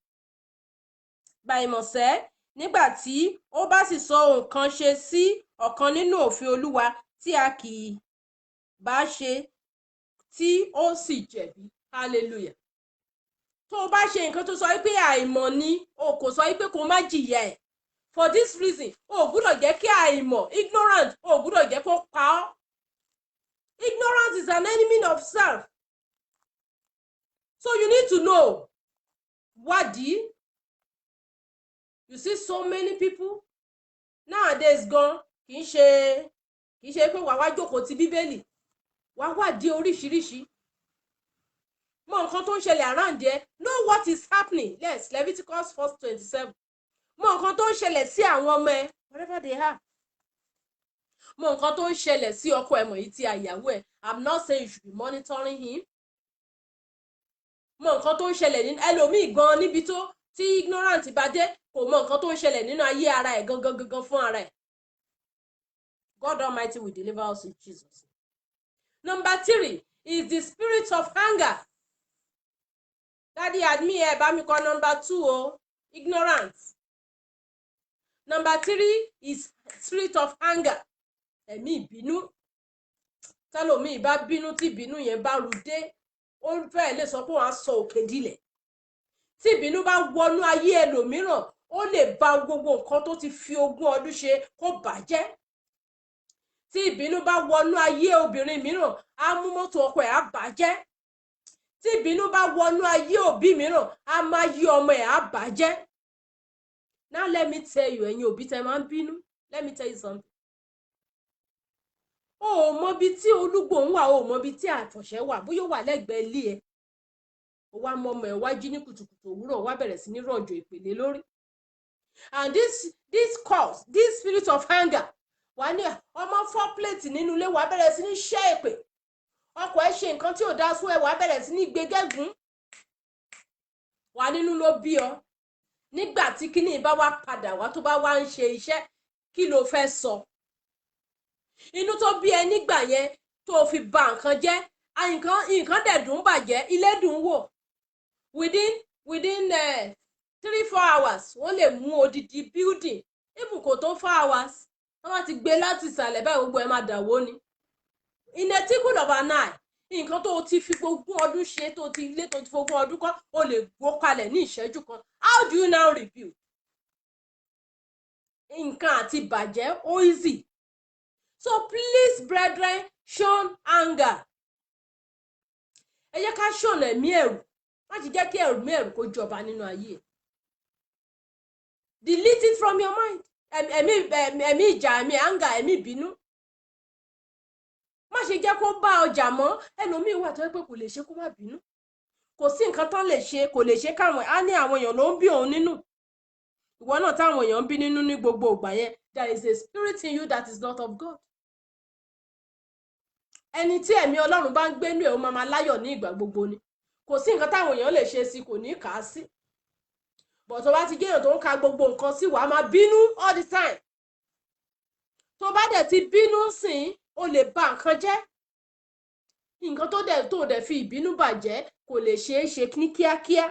S1: bàìmọ̀ṣẹ́ nígbà tí ó bá sì sọ nǹkan ṣe sí ọ̀kan nínú òfin Olúwa tí a kì í bá ṣe tí ó sì jẹ̀bi. Hallelujah. Tó o bá ṣe nǹkan tó sọ pé àìmọ̀ ni, o kò sọ pé kó má jìyà ẹ̀. For this reason, o gbọ́dọ̀ jẹ́ kí àìmọ̀, ignorant, o gbọ́dọ̀ jẹ́ kó pa ọ́. Ignorance is an enemy of self. So you need to know. Wádìí. You see so many people nowadays gan kì í ṣe pé wàá wá jókòó ti Bíbélì. Wàá wádìí oríṣiríṣi. Mọ nǹkan tó ń ṣẹlẹ̀ around there. Know what is happening. Yes, Leviticus 4:27. Mọ nǹkan tó ń ṣẹlẹ̀ sí àwọn ọmọ ẹ, whatever they are. Mọ nǹkan tó ń ṣẹlẹ̀ sí ọkọ ẹ mọ̀ yìí tí àyàwó ẹ. I'm not saying you should be monitoring him. Mọ nǹkan tó ń ṣẹlẹ̀ ní ẹlòmíì gan níbi tó tí ignorant bá dé kò mọ nǹkan tó ń ṣẹlẹ̀ nínú ayé ara ẹ̀ gangan fún ara ẹ̀. God Almighty will deliver us in Jesus. Number 3 is the spirit of anger. Daddy admi ẹ bá mi kọ number 2 o, ignorance. Number 3 is spirit of anger. Ẹ̀mí ìbínú. Tẹ́lòmíì bá bínú tí ìbínú yẹn bá ru dé, ó fẹ́ lè sọ pé wọ́n á sọ òkè dilẹ̀. Tí ìbínú bá wọnú ayé ẹlòmíràn, ó lè bà gbogbo nǹkan tó ti fi 20 ọdún ṣe kó bàjẹ́. Tí ìbínú bá wọnú ayé obìnrin mìíràn, á mú mọ́tò ọkọ ẹ̀ á bàjẹ́. Tí ìbínú bá wọnú ayé òbí mìíràn, á máa yí ọmọ ẹ̀ á bàjẹ́. Now let me tell you, ẹ̀yin òbí tẹ́ máa ń bínú. Let me tell you something. O mọ bí tí olúgbò ń wà, o mọ bí tí àfọ̀ṣẹ́ wà, bóyá wà lẹ́gbẹ̀ẹ́ ilé ẹ. Ó wá mọ ọmọ ẹ̀ wá jí ní kùtùkùtù òwúrọ̀, wá bẹ̀rẹ̀ sí ní rọ̀jò ìpèlé lórí. And this cause, this spirit of anger, wà ní ọmọ 4 plate nínú ilé, wá bẹ̀rẹ̀ sí ní ṣẹ́ èpè. Ọkọ ẹ̀ ṣe nǹkan tí ò dá fún ẹ, wá bẹ̀rẹ̀ sí ní gbégégún. Wà nínú ló bí ọ. Nígbà tí kíní bá wá padà wá tó bá wá ń ṣe iṣẹ́, kí ló fẹ́ sọ? Inú tó bí ẹ nígbà yẹn tó fi bà nǹkan jẹ́, nǹkan dẹ̀ dùn bàjẹ́, ilé dùn wò. Within 3-4 hours, wọ́n lè mú odidi building. Even kò tó 4 hours, wọ́n bá ti gbé láti ìsàlẹ̀ báyìí gbogbo ẹ̀ máa dàwó ni. In a tickle of an eye, nǹkan tó ti fi 20 ọdún ṣe, tó ti ilé tó ti 20 ọdún kọ́, ó lè gbó kalẹ̀ ní ìṣẹ́jú kan. How do you now rebuild? Nǹkan àti bàjẹ́ ó easy. So please, brethren, shun anger. Ẹ jẹ́ ká shun ẹ̀mí ẹ̀rù. Má ti jẹ́ kí ẹ̀mí kó jọba nínú ayé. Delete it from your mind. Ẹ̀mí ìjà, ẹ̀mí anger, ẹ̀mí ìbínú. Má ṣe jẹ́ kó bá ọjà mọ́. Ẹlòmíì wà tó pé kò lè ṣe kó má bínú. Kò sí nǹkan tán lè ṣe, kò lè ṣe káwọn á ní àwọn èèyàn ló ń bí òun nínú. Ìwọ náà táwọn èèyàn ń bí nínú ní gbogbo ìgbà yẹn, there is a spirit in you that is not of God. Ẹni tí ẹ̀mí Ọlọ́run bá ń gbé nínú ẹ̀, ó máa láyọ̀ ní ìgbà gbogbo ni. Kò sí nǹkan táwọn èèyàn lè ṣe sí, kò ní kà á sí. But tó bá ti jẹ́ èèyàn tó ń ka gbogbo nǹkan sí, wàá máa bínú all the time. Tó bá dẹ̀ ti bínú sìn, ó lè bà nǹkan jẹ́. Nǹkan tó dẹ̀ fi ìbínú bàjẹ́ kò lè ṣeé ṣe ní kíákíá.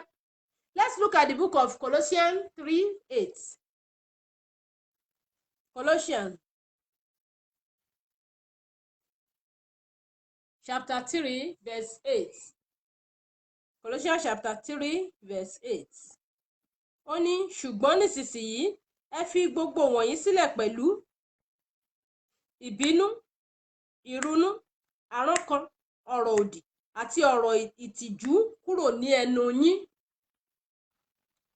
S1: Let's look at the book of Colossians 3:8. Colossians chapter 3 verse 8. Colossians chapter 3 verse 8. Ó ní ṣùgbọ́n nísinsìnyí ẹ fi gbogbo wọ̀nyí sílẹ̀ pẹ̀lú ìbínú, ìrunú, àrankàn, ọ̀rọ̀ òdì àti ọ̀rọ̀ ìtìjú kúrò ní ẹnu yín.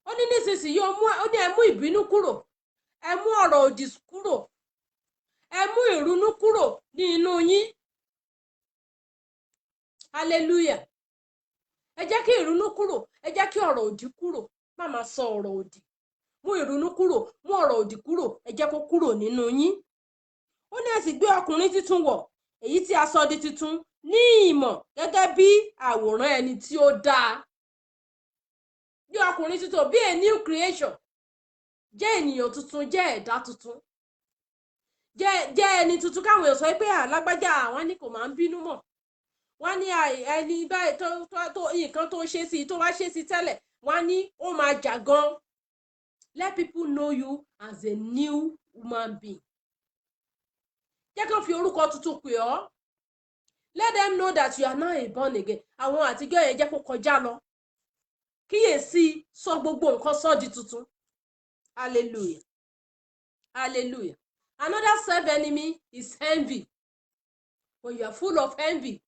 S1: Ó ní nísinsìnyí ó ní ẹ mú ìbínú kúrò, ẹ mú ọ̀rọ̀ òdì kúrò, ẹ mú ìrunú kúrò ní inú yín. Hallelujah. ẹ jẹ́ kí ìrònú kúrò, ẹ jẹ́ kí ọ̀rọ̀ òdì kúrò, má máa sọ ọ̀rọ̀ òdì, mú ìrònú kúrò, mú ọ̀rọ̀ òdì kúrò, ẹ jẹ́ kó kúrò nínú yín. Ó ní ẹ sì gbé ọkùnrin titun wọ̀, èyí tí a sọ di titun ní ìmọ̀ gẹ́gẹ́ bí àwòrán ẹni tí ó dáa. Bí ọkùnrin titun, bí a new creation, jẹ́ ènìyàn tuntun, jẹ́ ẹ̀dá tuntun, jẹ́ ẹni tuntun. Káwọn èèyàn sọ pé alágbájá àwọn ní kò máa ń bínú mọ́, wọ́n ní ẹni báyìí tó nǹkan tó ṣe sí tó wá ṣe sí tẹ́lẹ̀, wọ́n ní ó máa jà gan. Let people know you as a new human being. Jẹ́ kí wọ́n fi orúkọ tuntun pè ọ́. Let them know that you are now a born again. Àwọn àtijọ́ yẹn jẹ́ kó kọjá lọ. Kíyèsí, sọ gbogbo nǹkan sọ di tuntun. Hallelujah. Hallelujah. Another self-enemy is envy. When you are full of envy.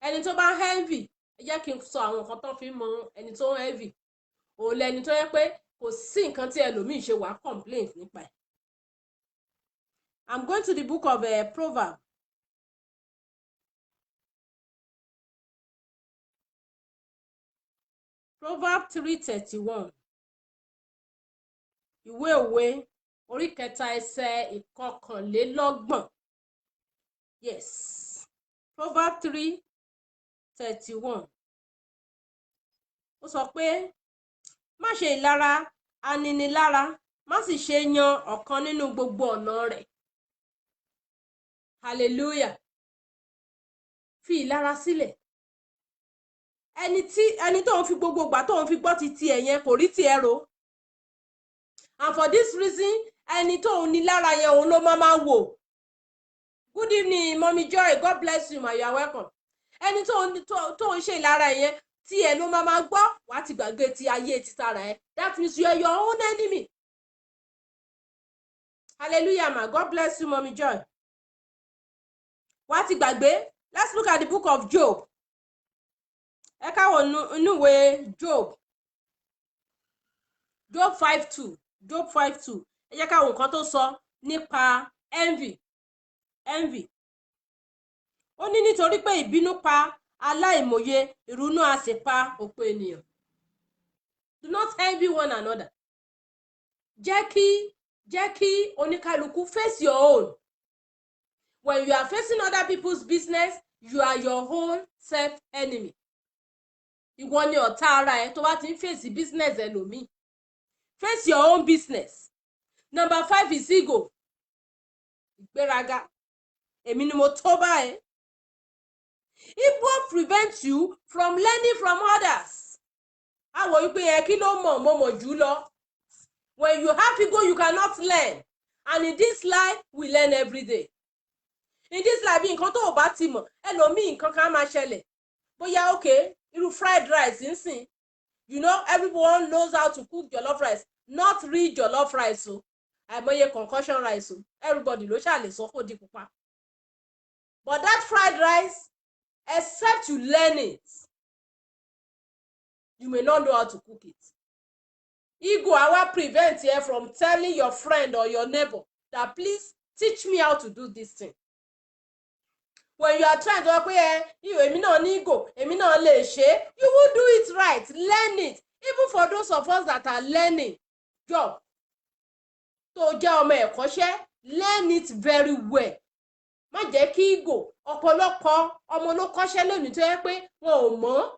S1: Ẹni tó bá envy, ẹ jẹ́ kí n sọ àwọn nǹkan tó fi mọ ẹni tó envy. Òun lẹni tó yẹ pé kò sí nǹkan tí ẹlòmíì ṣe wá complaint nípa ẹ̀. I'm going to the book of Proverbs. Proverbs 3:31. Ìwé òwe orí kẹta ẹsẹ̀ ìkọkànlélọ́gbọ̀n. Yes. Proverbs 3:31. Ó sọ pé má ṣe ìlara aninilára, má sì ṣe yan ọ̀kan nínú gbogbo ọ̀nà rẹ̀. Hallelujah. Fi ìlara sílẹ̀. Ẹni tó ń fi gbogbo ìgbà tó ń fi gbọ́ ti tiẹ̀ yẹn kò rí tiẹ̀ rò. And for this reason, ẹni tó ń ní lára yẹn òun ló máa wò. Good evening, Mommy Joy. God bless you, ma. You are welcome. Ẹni tó ń ṣe ìlara yẹn tiẹ̀ ló máa gbọ́, wàá ti gbàgbé ti ayé ti tara ẹ̀. That means you are your own enemy. Hallelujah, ma. God bless you, Mommy Joy. Wàá ti gbàgbé. Let's look at the book of Job. Ẹ káwọ̀ inú ìwé Job. Job 5:2. Job 5:2. Ẹ jẹ́ káwọn nǹkan tó sọ nípa envy. Envy. Ó ní nítorí pé ìbínú pa aláìmọye, ìrunú a sì pa òpó ènìyàn. Do not envy one another. Jẹ́ kí oníkálukú face your own. When you are facing other people's business, you are your own self-enemy. Ìwọ ni ọ̀tá ara ẹ tó bá ti ń face business ẹlòmíì. Face your own business. Number 5 is ego. Ìgbéraga. Èmi ni mo tó báyìí. Ego prevents you from learning from others. Àwọ̀ wípé ẹ kí ló mọ̀ mo mọ̀ jù lọ. When you have ego, you cannot learn. And in this life, we learn every day. In this life, bí nǹkan tó o bá ti mọ̀, ẹlòmíì nǹkan kan máa ṣẹlẹ̀. Bóyá okay, irú fried rice nsìn. You know, everyone knows how to cook jollof rice. Not real jollof rice o. Àìmọye concussion rice o. Everybody ló ṣáà lè sọ kó di pupa. But that fried rice, except you learn it, you may not know how to cook it. Ego will prevent you from telling your friend or your neighbor that please teach me how to do this thing. When you are trying to èmi náà ní ego, èmi náà lè ṣe, you will do it right. Learn it. Even for those of us that are learning job, tó jẹ́ ọmọ ẹ̀kọ́ṣẹ́, learn it very well. Má jẹ́ kí ego, ọ̀pọ̀lọpọ̀ ọmọ ló kọ́ṣẹ́ lónìí tó yẹ pé wọn ò mọ̀.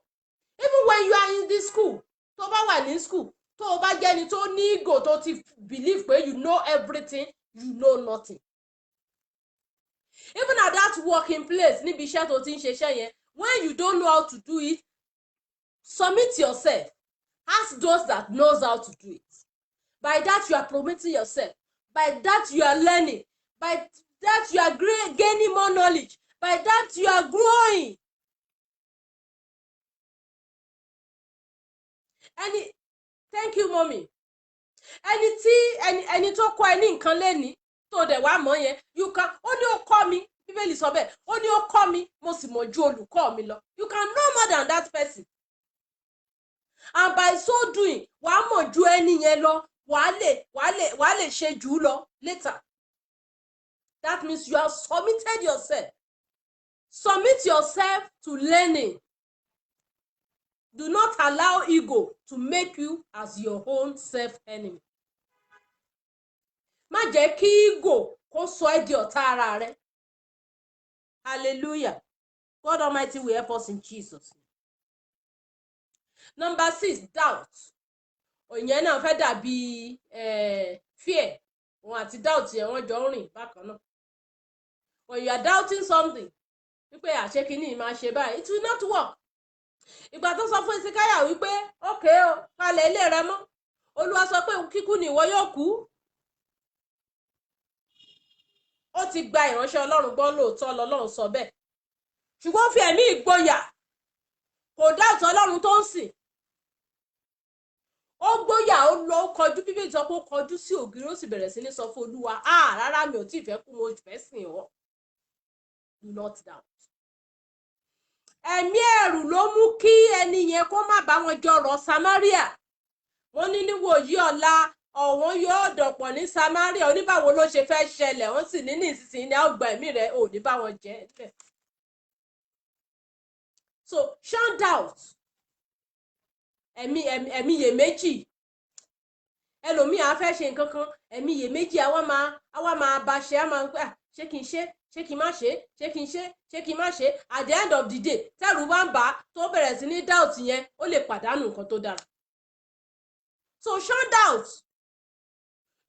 S1: Even when you are in the school, tó bá wà ní school, tó bá jẹ́ ni tó ní ego tó ti believe pé you know everything, you know nothing. Even at that working place, níbi iṣẹ́ tó ti ń ṣiṣẹ́ yẹn, when you don't know how to do it, submit yourself. Ask those that knows how to do it. By that, you are promoting yourself. By that, you are learning. By that, you are gaining more knowledge. By that, you are growing. Thank you, mommy. Ẹni tó kọ́ ẹ ní nǹkan lẹ́ni tó dẹ̀ wá mọ̀ yẹn, you can, ó ní ó kọ́ mi, Bíbélì sọ bẹ́ẹ̀, ó ní ó kọ́ mi, mo sì mọ̀ ju olùkọ́ mi lọ. You can know more than that person. And by so doing, wàá mọ̀ ju ẹni yẹn lọ, wàá lè ṣe jù lọ later. That means you have submitted yourself. Submit yourself to learning. Do not allow ego to make you as your own self-enemy. Má jẹ́ kí ego kó sọ ẹ́ di ọ̀tá ara rẹ. Hallelujah. God Almighty will help us in Jesus' name. Number 6, doubt. Òyìn náà fẹ́ dàbí fear. Òun àti doubt yẹn wọ́n jọ ń rìn bákan náà. When you are doubting something, wípé àṣekínní máa ṣe báyìí, it will not work. Ìgbà tó sọ fún Hesekiah wípé okay o, palẹ̀ ilé rẹ mọ́. Olúwa sọ pé kíkú ni ìwọ yóò kú. Ó ti gba ìránṣẹ́ Ọlọ́run gbọ́ lóòótọ́ lọ́lọ́run sọ bẹ́ẹ̀. Ṣùgbọ́n ó fi ẹ̀mí ìgboyà kò doubt Ọlọ́run tó ń sìn. Ó gbóyà ó lọ kọjú Bíbélì sọ pé ó kọjú sí ògiri ó sì bẹ̀rẹ̀ sí ní sọ fún Olúwa, rárá mi ò tí ì fẹ́ kú, mo fẹ́ sìn ọ́. Do not doubt. Ẹ̀mí ẹ̀rù ló mú kí ẹni yẹn kó má bá wọn jọrọ̀ Samaria. Wọ́n ní níwòyí ọ̀la ọ̀wọ́n yóò dọ̀pọ̀ ní Samaria. Oníbàwò ló ṣe fẹ́ ṣẹlẹ̀, wọ́n sì ní ìsinsìnyí ní ọgbà ẹ̀mí rẹ̀ ò ní bá wọn jẹ́. So shun doubt. Ẹ̀mí iyèméjì. Ẹlòmíì á fẹ́ ṣe nǹkan kan, ẹ̀mí iyèméjì àwa máa bá ṣe, á máa ń pẹ́ ṣé kí n ṣe, ṣé kí n má ṣe, ṣé kí n ṣe, ṣé kí n má ṣe. At the end of the day, tẹ́rù bá ń bà á tó bẹ̀rẹ̀ sí ní doubt yẹn, ó lè pàdánù nǹkan tó dára. So shun doubt.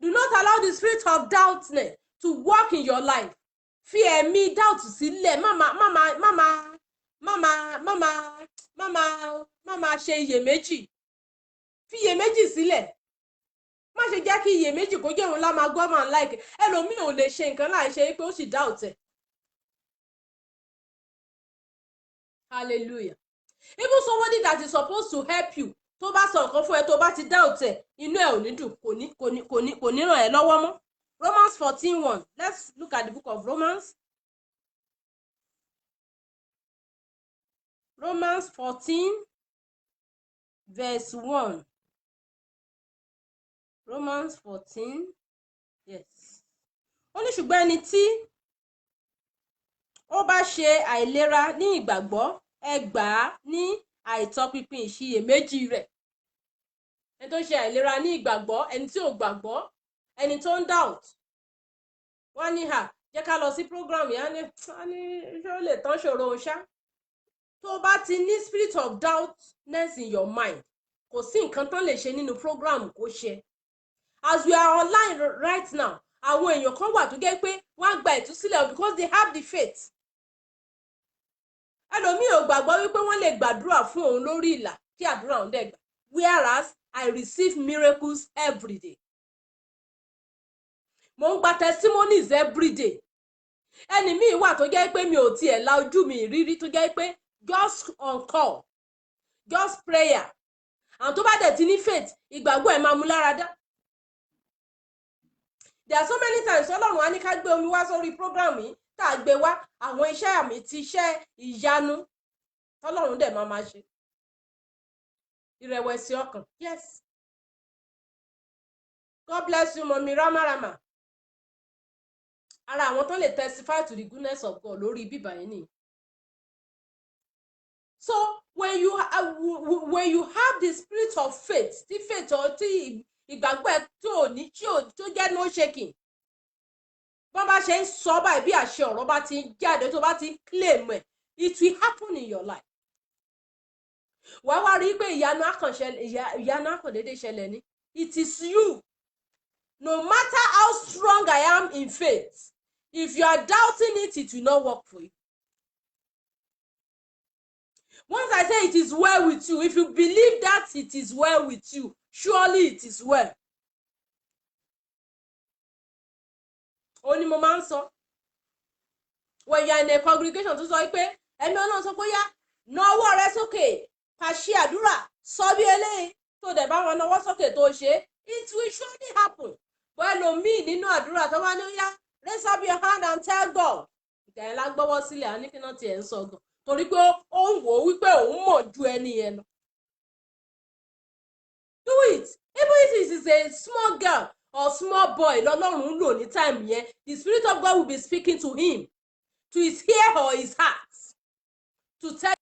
S1: Do not allow the spirit of doubtness to work in your life. Fi ẹ̀mí doubt sílẹ̀, má ṣe iyèméjì. Fi iyèméjì sílẹ̀. Má ṣe jẹ́ kí iyèméjì kó jẹ́ òun lá máa gbọ́ máa like. Ẹlòmíì ò lè ṣe nǹkan láì ṣe pé ó sì doubt ẹ̀. Hallelujah. Even somebody that is supposed to help you, tó bá sọ nǹkan fún ẹ tó bá ti doubt ẹ̀, inú ẹ̀ ò ní dùn, kò ní ràn ẹ́ lọ́wọ́ mọ́. Romans 14:1. Let's look at the book of Romans. Romans 14 verse 1. Romans 14. Yes. Ó ní ṣùgbọ́n ẹni tí ó bá ṣe àìlera ní ìgbàgbọ́, ẹ gbà á ní àìtọpinpin ìṣiyèméjì rẹ̀. Ẹni tó ṣe àìlera ní ìgbàgbọ́, ẹni tí ò gbàgbọ́, ẹni tó ń doubt. Wọ́n ní jẹ́ ká lọ sí program yẹn, á ní ṣé ó lè tán ṣòro òun ṣá. Tó bá ti ní spirit of doubtness in your mind, kò sí nǹkan tán lè ṣe nínú program kó ṣe. As we are online right now, àwọn èèyàn kan wà tó jẹ́ pé wọ́n á gba ìtúsílẹ̀ because they have the faith. Ẹlòmíì ò gbàgbọ́ wípé wọ́n lè gbàdúrà fún òun lórí ìlà kí àdúrà òun dẹ̀ gbà. Whereas I receive miracles every day. Mo ń gba testimonies every day. Ẹni míì wà tó jẹ́ pé mi ò tiẹ̀ la ojú mi ìrírí, tó jẹ́ pé just on call, just prayer. Àwọn tó bá dẹ̀ ti ní faith, ìgbàgbọ́ ẹ̀ máa mú lára dá. There are so many times Ọlọ́run á ní ká gbé omi wá sórí program yìí, tá a gbé wá àwọn iṣẹ́ àmì ti iṣẹ́ ìyanu Ọlọ́run dẹ̀ máa ṣe. Ìrẹ̀wẹ̀sì ọkàn. Yes. God bless you, Mommy Rama. Ara àwọn tó lè testify to the goodness of God lórí bíbá yìí ni. So when you have the spirit of faith, tí faith or tí ìgbàgbọ́ ẹ tó jẹ́ no shaking. Bọ́n bá ṣe ń sọ báyìí bí àṣẹ ọ̀rọ̀ bá ti ń jáde tó bá ti ń claim ẹ̀, it will happen in your life. Wàá wá rí pé ìyanu akàndédé ṣẹlẹ̀ ni. It is you. No matter how strong I am in faith, if you are doubting it, it will not work for you. Once I say it is well with you, if you believe that it is well with you, surely it is well. Ó ní mo máa ń sọ. When you are in a congregation tó sọ pé ẹ̀mí Ọlọ́run sọ pé yá na ọwọ́ rẹ sókè ká ṣe àdúrà sọ bí eléyìí tó dẹ̀ bá wọn nawọ́ sókè tó ṣe, it will surely happen. But ẹlòmíì nínú àdúrà tó wá ní yá raise up your hand and tell God. Ìgbà yẹn la gbọ́wọ́ sílẹ̀ á ní kí náà tiẹ̀ ń sọ gan. Torí pé ó ń wò ó wípé òun mọ̀ ju ẹni yẹn lọ. Do it. Even if it is a small girl or small boy lọ́lọ́run ń lò ní time yẹn, the spirit of God will be speaking to him, to his ear or his heart, to tell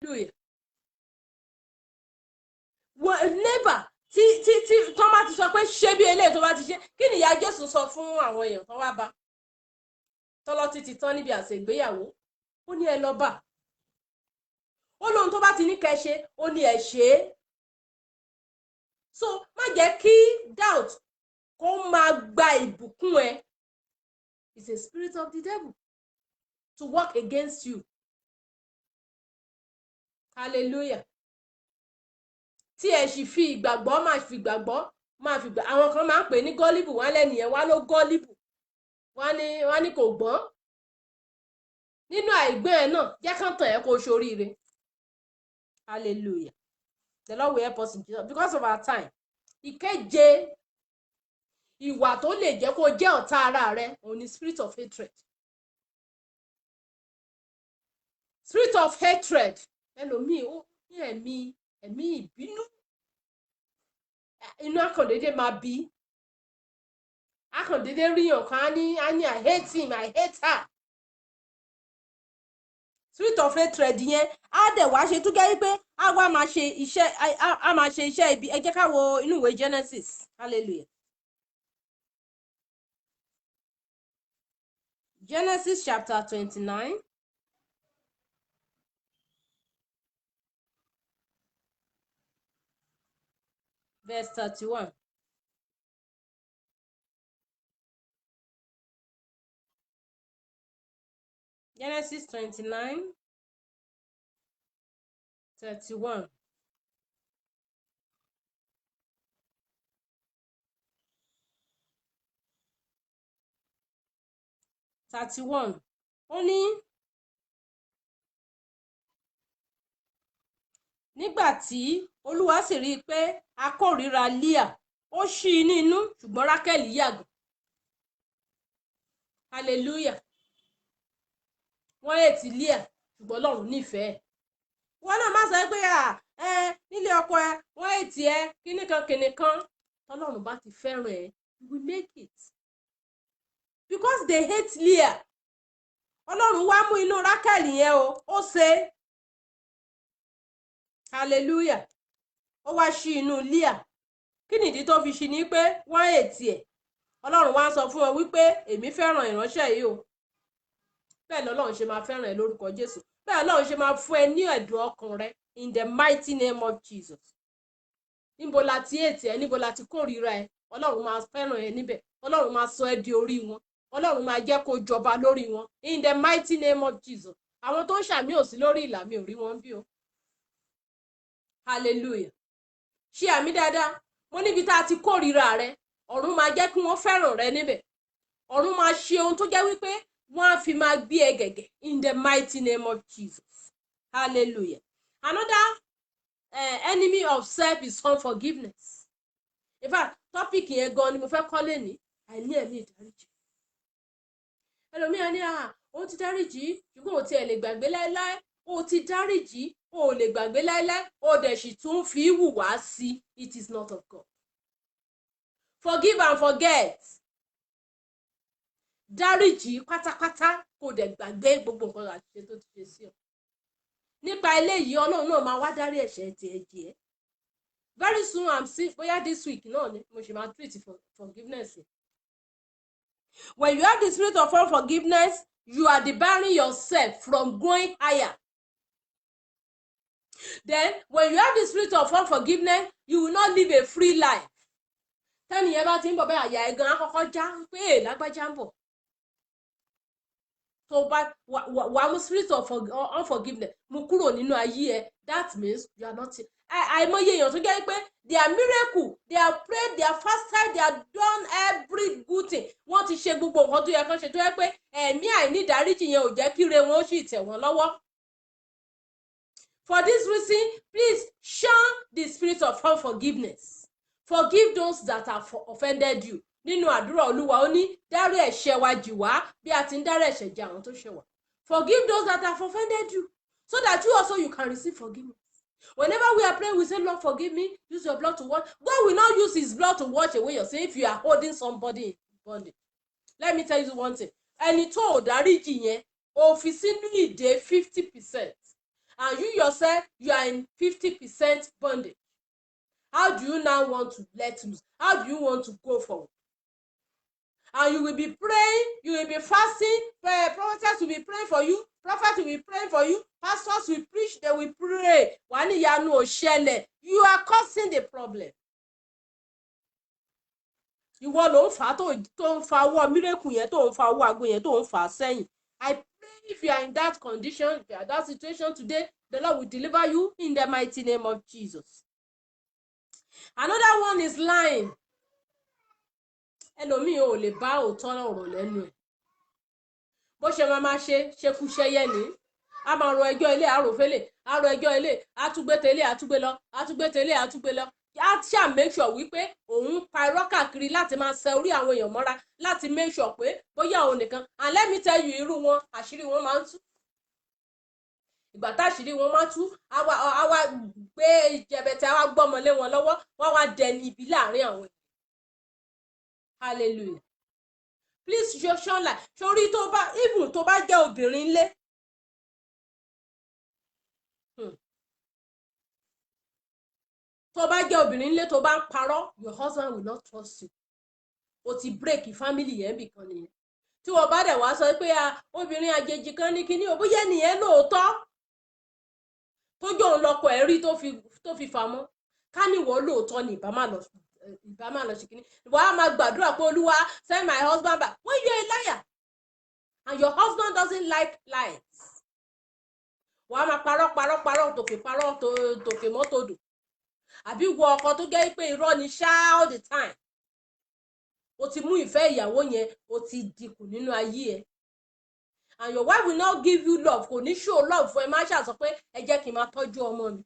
S1: hallelujah. Neighbor tí tó bá ti sọ pé ṣé bí eléyìí tó bá ti ṣe kí ni ìyá Jésù sọ fún àwọn èèyàn tó wá bá tọ́lọ́tí ti tán níbi àsè ìgbéyàwó ó ní ẹ lọ bá ó lóhun tó bá ti ní kẹ́ ṣe ó ní ẹ ṣe é. So má jẹ́ kí doubt kó máa gba ìbùkún ẹ. It's a spirit of the devil to work against you. Hallelujah. Tí ẹ sì fi ìgbàgbọ́ máa fi ìgbàgbọ́ àwọn kan máa ń pè ní gọ́líbù wọ́n lẹ́nìyẹn wá ló gọ́líbù wọ́n ní kò gbọ́n nínú àìgbọ́n ẹ̀ náà jẹ́ kán tàn ẹ́ kó ṣoríire. Hallelujah. The Lord will help us in Jesus because of our time. Ìkeje ìwà tó lè jẹ́ kó jẹ́ ọ̀tá ara rẹ òun ni spirit of hatred. Spirit of hatred ẹlòmíì ó ní ẹ̀mí ìbínú inú akọ̀dédé máa bí akọ̀dédé ríyàn kan á ní I hate him, I hate her. Spirit of hatred yẹn á dẹ̀ wá ṣe tó gẹ́ wípé á wá máa ṣe iṣẹ́ ibi. Ẹ jẹ́ ká wo inú ìwé Genesis. Hallelujah. Genesis chapter 29. Verse 31. Genesis 29, 31. Ó ní nígbà tí Olúwa sì rí i pé a kórìíra Líà ó ṣí i nínú ṣùgbọ́n Rákẹ́lì yàgò. Hallelujah. Wọ́n ètì Líà ṣùgbọ́n Ọlọ́run nífẹ̀ẹ́. Wọ́n náà má sọ pé nílé ọkọ ẹ wọ́n ètì ẹ kíníkan Ọlọ́run bá ti fẹ́ràn ẹ you will make it because they hate Líà. Ọlọ́run wá mú inú Rákẹ́lì yẹn ó ṣe. Hallelujah. Ó wá ṣí inú Líà. Kí nìdí tó fi ṣí ni pé wọ́n ètì ẹ̀. Ọlọ́run wá sọ fún ọ wípé èmi fẹ́ràn ìránṣẹ́ yìí o. Bẹ́ẹ̀ lọ́lọ́run ṣe máa fẹ́ràn ẹ lórúkọ Jésù. Bẹ́ẹ̀ Ọlọ́run ṣe máa fún ẹ ní ẹ̀dùn ọkàn rẹ in the mighty name of Jesus. Níbo la ti ètì ẹ, níbo la ti kórìíra ẹ, Ọlọ́run máa fẹ́ràn ẹ níbẹ̀. Ọlọ́run máa sọ ẹ di orí wọn. Ọlọ́run máa jẹ́ kó jọba lórí wọn in the mighty name of Jesus. Àwọn tó ń ṣàmì òsì lórí ìlà mi ò rí wọn bí o. Hallelujah. Ṣé àmì dáadáa. Mo níbi tá a ti kórìíra rẹ ọ̀run máa jẹ́ kí wọ́n fẹ́ràn rẹ níbẹ̀. Ọ̀run máa ṣe ohun tó jẹ́ wípé wọ́n á fi máa gbé ẹ gẹ̀gẹ̀ in the mighty name of Jesus. Hallelujah. Another enemy of self is unforgiveness. In fact, topic yẹn gan ni mo fẹ́ kọ́ lẹ́ni àìní ẹ̀mí ìdáríjì. Ẹlòmíràn ní ó ti dáríjì ṣùgbọ́n ó ti ẹ̀ lè gbàgbé láéláé. Ó ti dáríjì ó lè gbàgbé láéláé ó dẹ̀ sì tún fi hùwà sí. It is not of God. Forgive and forget. Dáríjì pátápátá kò dẹ̀ gbàgbé gbogbo nǹkan àṣìṣe tó ti ṣe sí ọ. Nípa eléyìí Ọlọ́run náà máa wá dárí ẹ̀ṣẹ̀ ti ẹ jì ẹ́. Very soon I'm seeing bóyá this week náà ni mo ṣe máa treat for forgiveness. When you have the spirit of unforgiveness, you are debarring yourself from going higher. Then when you have the spirit of unforgiveness, you will not live a free life. Tẹ́ni yẹn bá ti ń bọ̀ bẹ́ẹ̀ àyà ẹ̀gàn akọ́kọ́ já pé lágbájá ń bọ̀. So bá wà mú spirit of unforgiveness mú kúrò nínú ayé ẹ, that means you are not. Àìmọye èèyàn tó jẹ́ pé they are miracle, they are prayed, they are fasted, they are done every good thing. Wọ́n ti ṣe gbogbo nǹkan tó yẹ kán ṣe tó yẹ pé ẹ̀mí àìní ìdáríjì yẹn ò jẹ́ kí ire wọn ó sì tẹ̀ wọ́n lọ́wọ́. For this reason, please shun the spirit of unforgiveness. Forgive those that have offended you. Nínú àdúrà Olúwa ó ní dárí ẹ̀ṣẹ̀ wa jì wá bí a ti ń dárí ẹ̀ṣẹ̀ jì àwọn tó ṣẹ̀ wá. Forgive those that have offended you so that you also you can receive forgiveness. Whenever we are praying, we say, Lord, forgive me. Use your blood to wash. God will not use his blood to wash away your sin if you are holding somebody in bondage. Let me tell you one thing. Ẹni tó ò dáríjì yẹn, ó fi sínú ìdè 50%. and you yourself, you are in 50% bondage. How do you now want to let loose? How do you want to go forward? And you will be praying, you will be fasting, prophets will be praying for you, prophets will be praying for you, pastors will preach, they will pray. You are causing the problem. Ìwọ ló ń fà tó ń fa ọwọ́ miracle yẹn, tó ń fa ọwọ́ ago yẹn, tó ń fà sẹ́yìn. I pray if you are in that condition, if you are in that situation today, the Lord will deliver you in the mighty name of Jesus. Another one is lying. Ẹlòmíì ò lè bá òótọ́ ọ̀rọ̀ lẹ́nu ẹ̀. Bó ṣe máa ṣe ṣekúṣẹyẹ ní. A máa ro ẹjọ́ ilé, àròfẹ́lẹ̀, àrò ẹjọ́ ilé, àtúgbẹ́tẹ̀lé, àtúgbẹ́ lọ, àtúgbẹ́tẹ̀lé, àtúgbẹ́ lọ. A ṣá make sure wípé òun pa irọ́ káàkiri láti máa ṣe orí àwọn èèyàn mọ́ra, láti make sure pé bóyá òun nìkan. And let me tell you, irú wọn àṣírí wọn máa ń tú. Ìgbà táṣírí wọn máa tú, àwa gbé ìjẹbẹtẹ, àwa gbọ́mọlé wọn lọ́wọ́, wọ́n wá dẹni ibi láàrin àwọn èèyàn. Hallelujah. Please show like sórí tó bá even tó bá jẹ́ obìnrin lé. Tó bá jẹ́ obìnrin lé tó bá ń parọ́, your husband will not trust you. O ti break family yẹn bì kan nìyẹn. Tí wọ́n bá dẹ̀ wá sọ pé obìnrin àjèjì kan ní kíní, bóyá nìyẹn lóòótọ́. Tó jọ òun lọ́kọ ẹ̀ rí tó fi fà mọ́. Ká ní ìwọ lóòótọ́ ni ìbá máa lọ sí kíní. Ìwọ á máa gbàdúrà pé Olúwa send my husband back. When you are a liar and your husband doesn't like lies. Wọ́n á máa parọ́ tòkè mọ́tòdò. Àbí wọ ọkọ tó jẹ́ pé irọ́ ni ṣá all the time. O ti mú ìfẹ́ ìyàwó yẹn, o ti dínkù nínú ayé ẹ. And your wife will not give you love, kò ní show love fún ẹ, má ṣá sọ pé ẹ jẹ́ kí n máa tọ́jú ọmọ mi.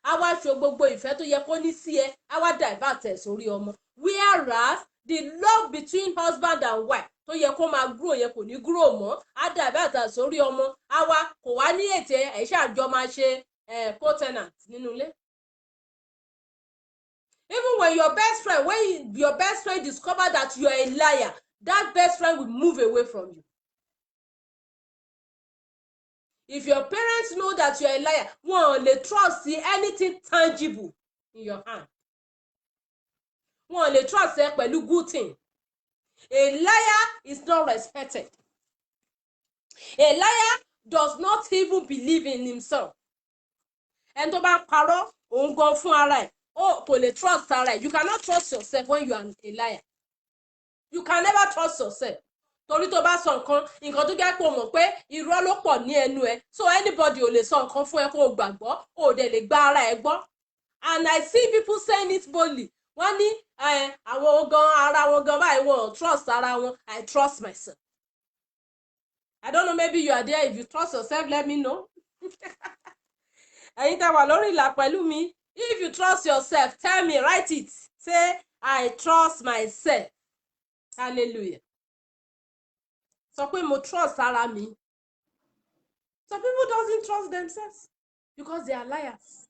S1: A wá ṣe gbogbo ìfẹ́ tó yẹ kó ní sí ẹ, a wá divert ẹ sórí ọmọ. Whereas the love between husband and wife tó yẹ kó máa grow yẹn kò ní grow mọ́, a divert ẹ sórí ọmọ. A wá kò wá ní ètè ẹ̀ ṣàjọ máa ṣe co-tenant nínú ilé. Even when your best friend discover that you are a liar, that best friend will move away from you. If your parents know that you are a liar, wọ́n lè trust see anything tangible in your hand. Wọ́n lè trust ẹ pẹ̀lú good thing. A liar is not respected. A liar does not even believe in himself. Ẹni tó bá parọ́, òun gan fún ara ẹ̀. Oh, kò lè trust ara ẹ̀. You cannot trust yourself when you are a liar. You can never trust yourself. Torí tó bá sọ nǹkan tó jẹ́ pé o mọ̀ pé irọ́ ló pọ̀ ní ẹnu ẹ. So anybody ò lè sọ nǹkan fún ẹ kó o gbàgbọ́, o dẹ̀ lè gba ara ẹ gbọ́. And I see people saying it boldly. Wọ́n ní àwọn ara wọn gan báyìí wọn trust ara wọn. I trust myself. I don't know, maybe you are there. If you trust yourself, let me know. Ẹ̀yin tẹ́ wà lórí ìlà pẹ̀lú mi. If you trust yourself, tell me, write it. Say, I trust myself. Hallelujah. Sọ pé mo trust ara mi. Some people doesn't trust themselves because they are liars.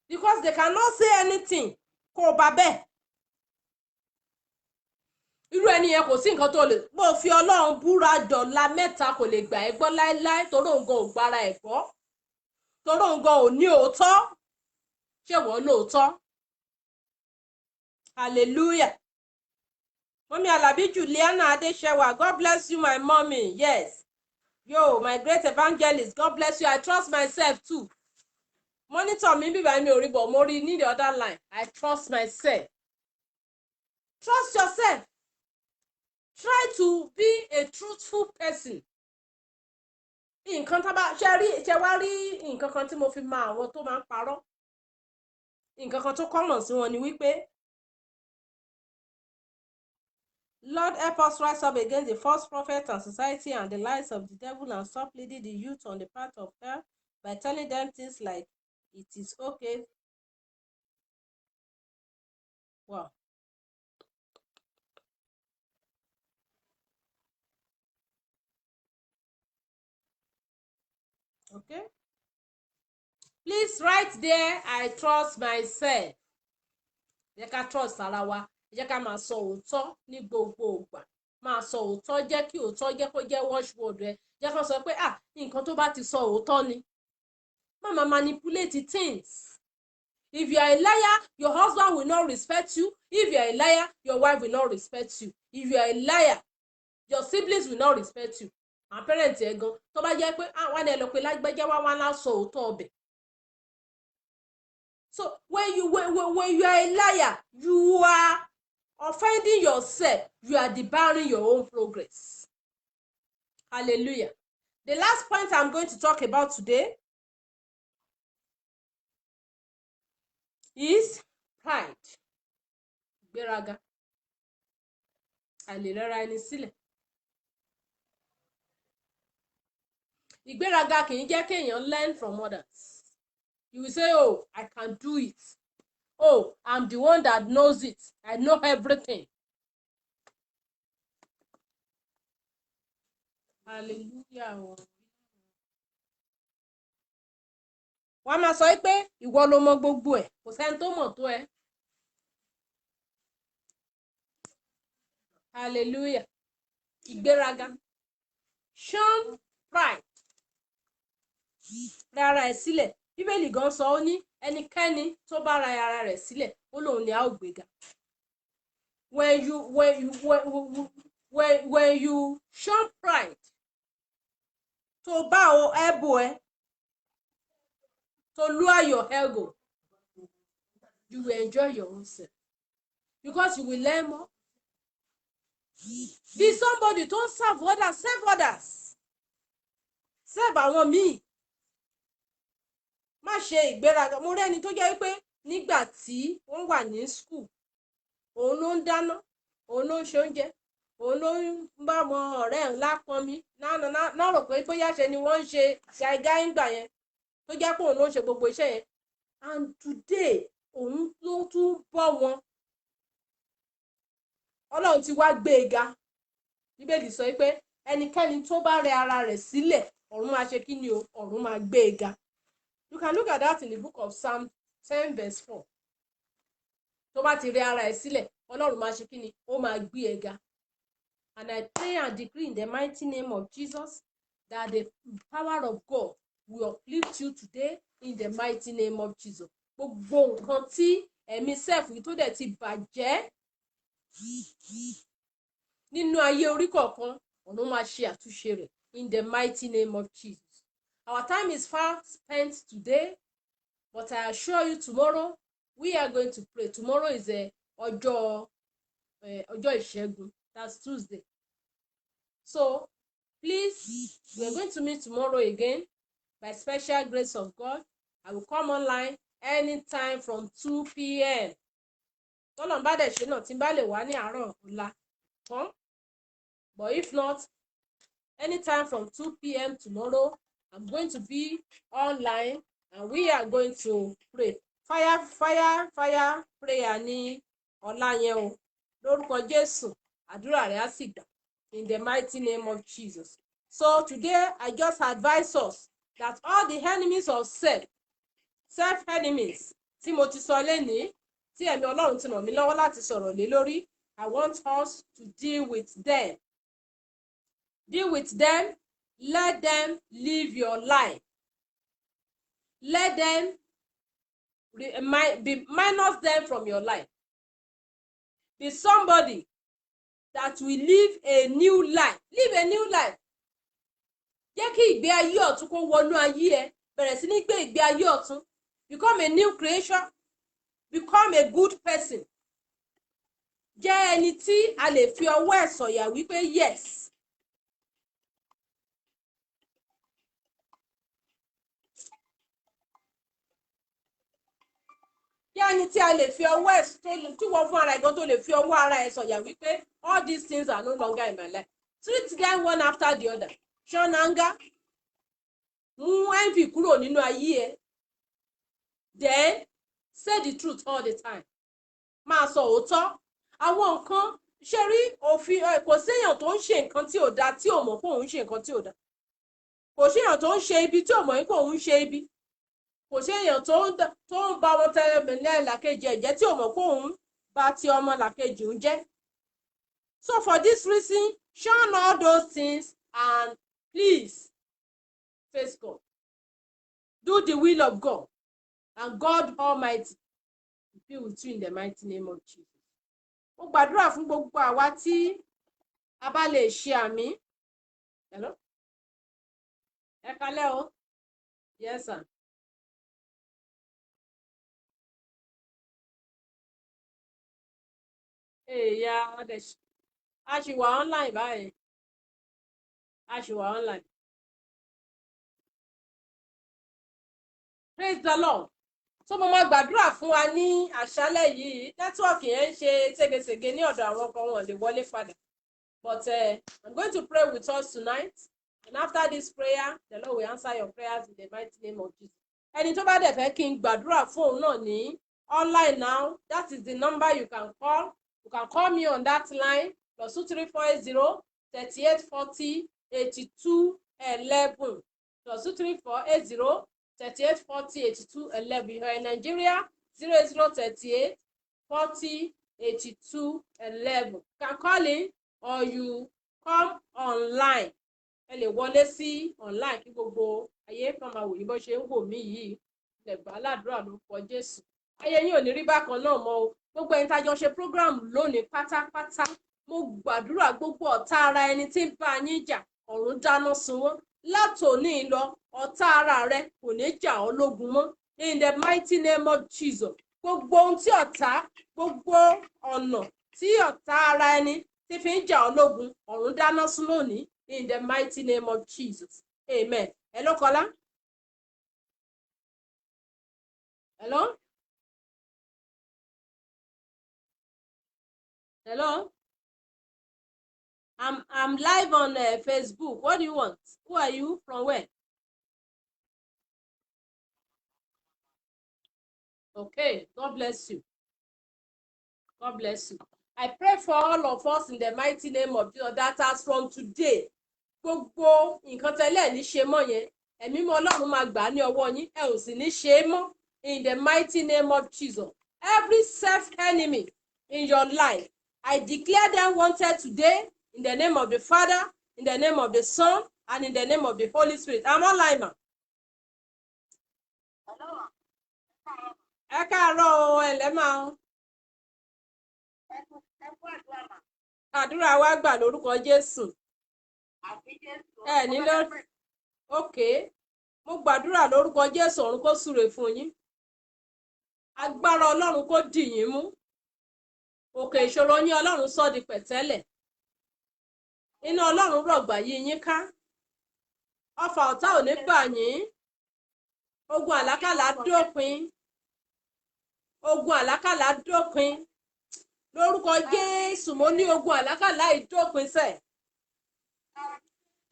S1: Because they cannot say anything. Kò bá bẹ́ẹ̀. Irú ẹni yẹn kò sí nǹkan tó lè. Bó fi Ọlọ́run búra dọ̀la mẹ́ta kò lè gbà ẹ́ gbọ́ láéláé torí òun gan ò gbára ẹ̀ gbọ́. Torí òun gan ò ní òótọ́. Ṣé wọ́n lóòótọ́? Hallelujah. Mommy Alabi Juliana Adeshewa, God bless you, my mommy. Yes. Yo, my great evangelist, God bless you. I trust myself too. Monitor me bí báyìí mi ò rí bọ̀, mo rí ní the other line. I trust myself. Trust yourself. Try to be a truthful person. Nǹkan tá bá ṣe wá rí nǹkan kan tí mo fi mọ àwọn tó máa ń parọ́. Nǹkan kan tó common sí wọn ni wípé Lord, help us rise up against the false prophets and society and the lies of the devil and stop leading the youth on the path of hell by telling them things like it is okay. Wow. Okay. Please write there, I trust myself. Jẹ́ ká trust ara wa. Jẹ́ ká máa sọ òótọ́ ní gbogbo ìgbà. máa sọ òótọ́, jẹ́ kí òótọ́ jẹ́ kó jẹ́ watchword rẹ, jẹ́ kó sọ pé nǹkan tó bá ti sọ òótọ́ ni. Má máa manipulate things. If you are a liar, your husband will not respect you. If you are a liar, your wife will not respect you. If you are a liar, your siblings will not respect you. Àwọn parents ẹ̀ gan tó bá jẹ́ pé àwọn ẹ̀ lọ pé lágbẹ́jẹ́ wá lásọ òótọ́ ọbẹ̀. So when you are a liar, you are offending yourself. You are debarring your own progress. Hallelujah. The last point I'm going to talk about today is pride. Ìgbéraga. Àìlèrẹ́ra ẹni sílẹ̀. Ìgbéraga kì í jẹ́ kéèyàn learn from others. You will say, oh, I can do it. Oh, I'm the one that knows it. I know everything. Hallelujah. Wọ́n máa sọ pé ìwọ ló mọ gbogbo ẹ̀, kò sẹ́ni tó mọ̀ tó ẹ. Hallelujah. Ìgbéraga. Shun pride. Rárá ẹ sílẹ̀. Bíbélì gan sọ ó ní ẹnikẹ́ni tó bá ra ara rẹ̀ sílẹ̀ ó lóun ni a ó gbéga. When you shun pride, tó bá o ego ẹ, to lower your ego, you will enjoy your own self because you will learn more. Be somebody tó ń serve others. Serve àwọn míì. Má ṣe ìgbéraga. Mo rí ẹni tó jẹ́ pé nígbà tí wọ́n wà ní school, òun ló ń dáná, òun ló ń ṣe oúnjẹ, òun ló ń bá ọmọ ọ̀rẹ́ ẹ̀ ńlá pọnmi. Náà rò pé bóyá ṣe ni wọ́n ń ṣe ṣàìgá ìgbà yẹn tó jẹ́ pé òun ló ń ṣe gbogbo iṣẹ́ yẹn. And today òun ló tún bọ́ wọn. Ọlọ́run ti wá gbé e ga. Bíbélì sọ pé ẹnikẹ́ni tó bá rẹ ara rẹ̀ sílẹ̀, ọ̀run máa ṣe kí ni o? Ọ̀run máa gbé e ga. You can look at that in the book of Psalm 10 verse 4. Tó bá ti rẹ ara ẹ̀ sílẹ̀, Ọlọ́run máa ṣe kí ni? Ó máa gbé e ga. And I pray and decree in the mighty name of Jesus that the power of God will uplift you today in the mighty name of Jesus. Gbogbo nǹkan tí ẹ̀mí self yìí tó dẹ̀ ti bàjẹ́ nínú ayé orí kọ̀ọ̀kan, ọ̀run máa ṣe àtúnṣe rẹ̀ in the mighty name of Jesus. Our time is far spent today, but I assure you tomorrow we are going to pray. Tomorrow is ọjọ́ ìṣẹ́gun. That's Tuesday. So please, we are going to meet tomorrow again by special grace of God. I will come online anytime from 2 p.m. Tọ́lọ́run bá dẹ̀ ṣe náà tí n bá lè wá ní àárọ̀ ọ̀la tán. But if not, anytime from 2 p.m. tomorrow, I'm going to be online and we are going to pray. Fire prayer ní ọ̀la yẹn o. Lórúkọ Jésù, àdúrà rẹ̀ á sì gbà in the mighty name of Jesus. So today I just advise us that all the enemies of self enemies tí mo ti sọ lénìí, tí ẹ̀mí Ọlọ́run ti ràn mí lọ́wọ́ láti sọ̀rọ̀ lé lórí, I want us to deal with them. Deal with them. Let them live your life. Let them be minus them from your life. Be somebody that will live a new life. Live a new life. Jẹ́ kí ìgbé ayé ọ̀tun kó wọnú ayé ẹ. Bẹ̀rẹ̀ sí ní gbé ìgbé ayé ọ̀tun. Become a new creation. Become a good person. Jẹ́ ẹni tí a lè fi ọwọ́ ẹ̀ sọ̀yà wípé yes. Jẹ́ ẹni tí a lè fi ọwọ́ ẹ̀ tí wọ́n fún ara ẹ̀gbọ́n tó lè fi ọwọ́ ara ẹ̀ sọ̀yà wípé all these things are no longer in my life. Treat them one after the other. Shun anger. Mú envy kúrò nínú ayé ẹ. Then say the truth all the time. Máa sọ òótọ́. Àwọn nǹkan ṣe rí òfin kò séèyàn tó ń ṣe nǹkan tí ò dáa tí ò mọ̀ pé òun ṣe nǹkan tí ò dáa. Kò séèyàn tó ń ṣe ibi tí ò mọ̀ pé òun ṣe ibi. Kò séèyàn tó ń bá wọn tẹ́lẹ̀ làkejì ẹ̀jẹ̀ tí ò mọ̀ pé òun bá ti ọmọ làkejì ń jẹ́. So for this reason, shun all those things and please face God. Do the will of God, and God Almighty will be with you in the mighty name of Jesus. Mo gbàdúrà fún gbogbo àwa tí a bá lè ṣe àmì. Hello? Ẹ kálẹ́ o. Yes, sir. Yeah, a ṣì wà online báyìí. A ṣì wà online. Praise the Lord. So mo máa gbàdúrà fún wa ní àṣálẹ́ yìí. Nẹ́tíwọ̀kì yẹn ń ṣe ségesège ní ọ̀dọ̀ àwọn kan wọn lè wọlé padà. But I'm going to pray with us tonight. And after this prayer, the Lord will answer your prayers in the mighty name of Jesus. Ẹni tó bá dẹ̀ fẹ́ kí n gbàdúrà fún òun náà ní online now, that is the number you can call. You can call me on that line, +23480 3840 8211. +23480 3840 8211. You are in Nigeria, 0038 40 8211. You can call in or you come online. Ẹ lè wọlé sí online kí gbogbo ayé kan máa wò yín bó ṣe ń wò mí yìí. Lè gbà ládùúrà lórúkọ Jésù. Ayé yín ò ní rí bákan náà mọ́ o. Gbogbo ẹni tá jọ ṣe program lónìí pátápátá. Mo gbàdúrà gbogbo ọ̀tá ara ẹni tí ń bá yín jà, ọ̀run dáná sun wọ́n. Látòní lọ, ọ̀tá ara rẹ kò ní jà ọ́ lógun mọ́. In the mighty name of Jesus. Gbogbo ohun tí ọ̀tá, gbogbo ọ̀nà tí ọ̀tá ara ẹni tí fi ń jà ọ́ lógun, ọ̀run dáná sun lónìí. In the mighty name of Jesus. Amen. Hello, Kola. Hello? Hello? I'm live on Facebook. What do you want? Who are you? From where? Okay. God bless you. God bless you. I pray for all of us in the mighty name of Jesus that as from today, gbogbo nǹkan tẹ́lẹ̀ ní ṣe mọ́ yẹn, ẹ̀mí mọ́ Ọlọ́run máa gbà ní ọwọ́ yín, ẹ ò sì ní ṣe é mọ́. In the mighty name of Jesus. Every self-enemy in your life, I declare them wanted today in the name of the Father, in the name of the Son, and in the name of the Holy Spirit. I'm online, ma. Ẹ káàárọ̀ o, ẹ ǹlẹ́ mà o. Àdúrà wa gbà lórúkọ Jésù. Ẹ nílò. Okay. Mo gbàdúrà lórúkọ Jésù, ọ̀run kó súre fún yín. Agbára Ọlọ́run kó dì yín mú. Òkè ìṣòro yín Ọlọ́run sọ di pẹ̀tẹ́lẹ̀. Iná Ọlọ́run rọ̀gbà yí yín ká. Ọfà ọ̀tá ò ní bà yín. Ogun àlákàlà dópin. Ogun àlákàlà dópin. Lórúkọ Jésù mo ní ogun àlákàlà ìdópin sẹ̀.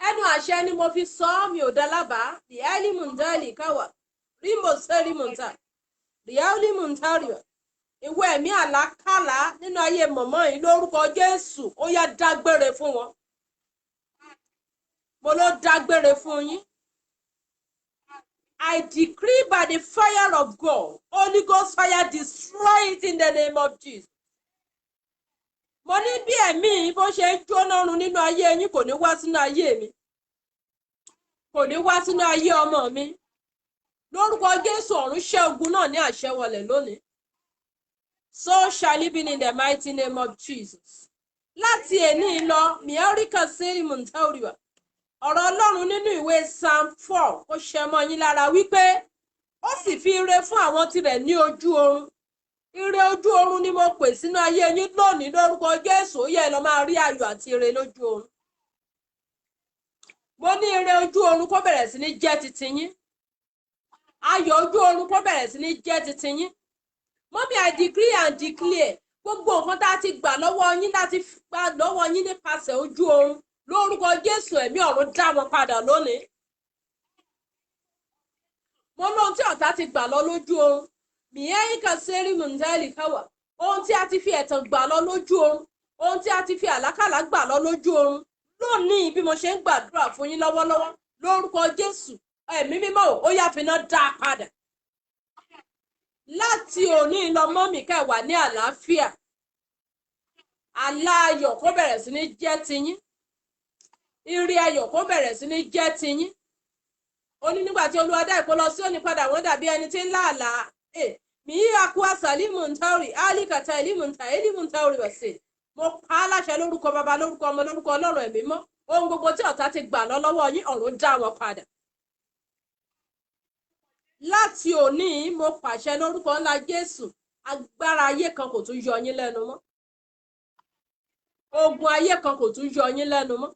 S1: Ẹnu àṣẹ ni mo fi sọ mi ò dálábàá. The early mundali kawa. Rimbo seri munta. The early muntario. Ìwé ẹ̀mí àlákàlà nínú ayé mọ̀mọ́ yìí lórúkọ Jésù ó yá dágbére fún wọn. Mo ló dágbére fún yín. I decree by the fire of God, Holy Ghost fire, destroy it in the name of Jesus. Mo ní bí ẹ̀mí bó ṣe ń jóná run nínú ayé yín kò ní wá sínú ayé mi. Kò ní wá sínú ayé ọmọ mi. Lórúkọ Jésù ọ̀run ṣẹ́ ogun náà ní àṣẹ wọlẹ̀ lónìí. So shall it be in the mighty name of Jesus. Láti èní lọ, Miarika Seri Muntauriwa. Ọ̀rọ̀ Ọlọ́run nínú ìwé Psalm 4 ó ṣẹ mọ́ yín lára wípé ó sì fi ire fún àwọn tirẹ̀ ní ojú oorun. Ire ojú oorun ni mo pè sínú ayé yín lónìí lórúkọ Jésù. Ó yẹ lọ máa rí ayọ̀ àti ire lójú oorun. Mo ní ire ojú oorun kó bẹ̀rẹ̀ sí ní jẹ́ titi yín. Ayọ̀ ojú oorun kó bẹ̀rẹ̀ sí ní jẹ́ titi yín. Mommy, I decree and declare gbogbo nǹkan tá a ti gbà lọ́wọ́ yín láti gbà lọ́wọ́ yín nípasẹ̀ ojú oorun lórúkọ Jésù ẹ̀mí ọ̀run dá wọn padà lónìí. Mo lóhun tí ọ̀tá ti gbà lọ lójú oorun. Mìíyẹ́yìn kan sẹ́rí mùndẹ́lì káwà. Ohun tí a ti fi ẹ̀tàn gbà lọ lójú oorun. Ohun tí a ti fi àlákàlà gbà lọ lójú oorun. Lónìí bí mo ṣe ń gbàdúrà fún yín lọ́wọ́lọ́wọ́ lórúkọ Jésù ẹ̀mí mímọ́ ó yá fi iná dá a padà. Láti òní lọ mọ́mì ká wà ní àlàáfíà. àlá ayọ̀ kó bẹ̀rẹ̀ sí ní jẹ́ tiyín. Ire ayọ̀ kó bẹ̀rẹ̀ sí ní jẹ́ tiyín. Ó ní nígbà tí Olúwa dá ìkó lọ sí òní padà wọ́n dàbí ẹni tí ń lá àlá. Mi akwa salimu ntauri alikata elimu nta elimu ntauri wase. Mo pa á láṣẹ lórúkọ baba lórúkọ ọmọ lórúkọ Ọlọ́run ẹ̀mí mọ́. Ohun gbogbo tí ọ̀tá ti gbà lọ́wọ́ yín ọ̀run dá wọn padà. Láti òní mo pàṣẹ lórúkọ ńlá Jésù, agbára ayé kan kò tún yọ yín lẹ́nu mọ́. Ogun ayé kan kò tún yọ yín lẹ́nu mọ́.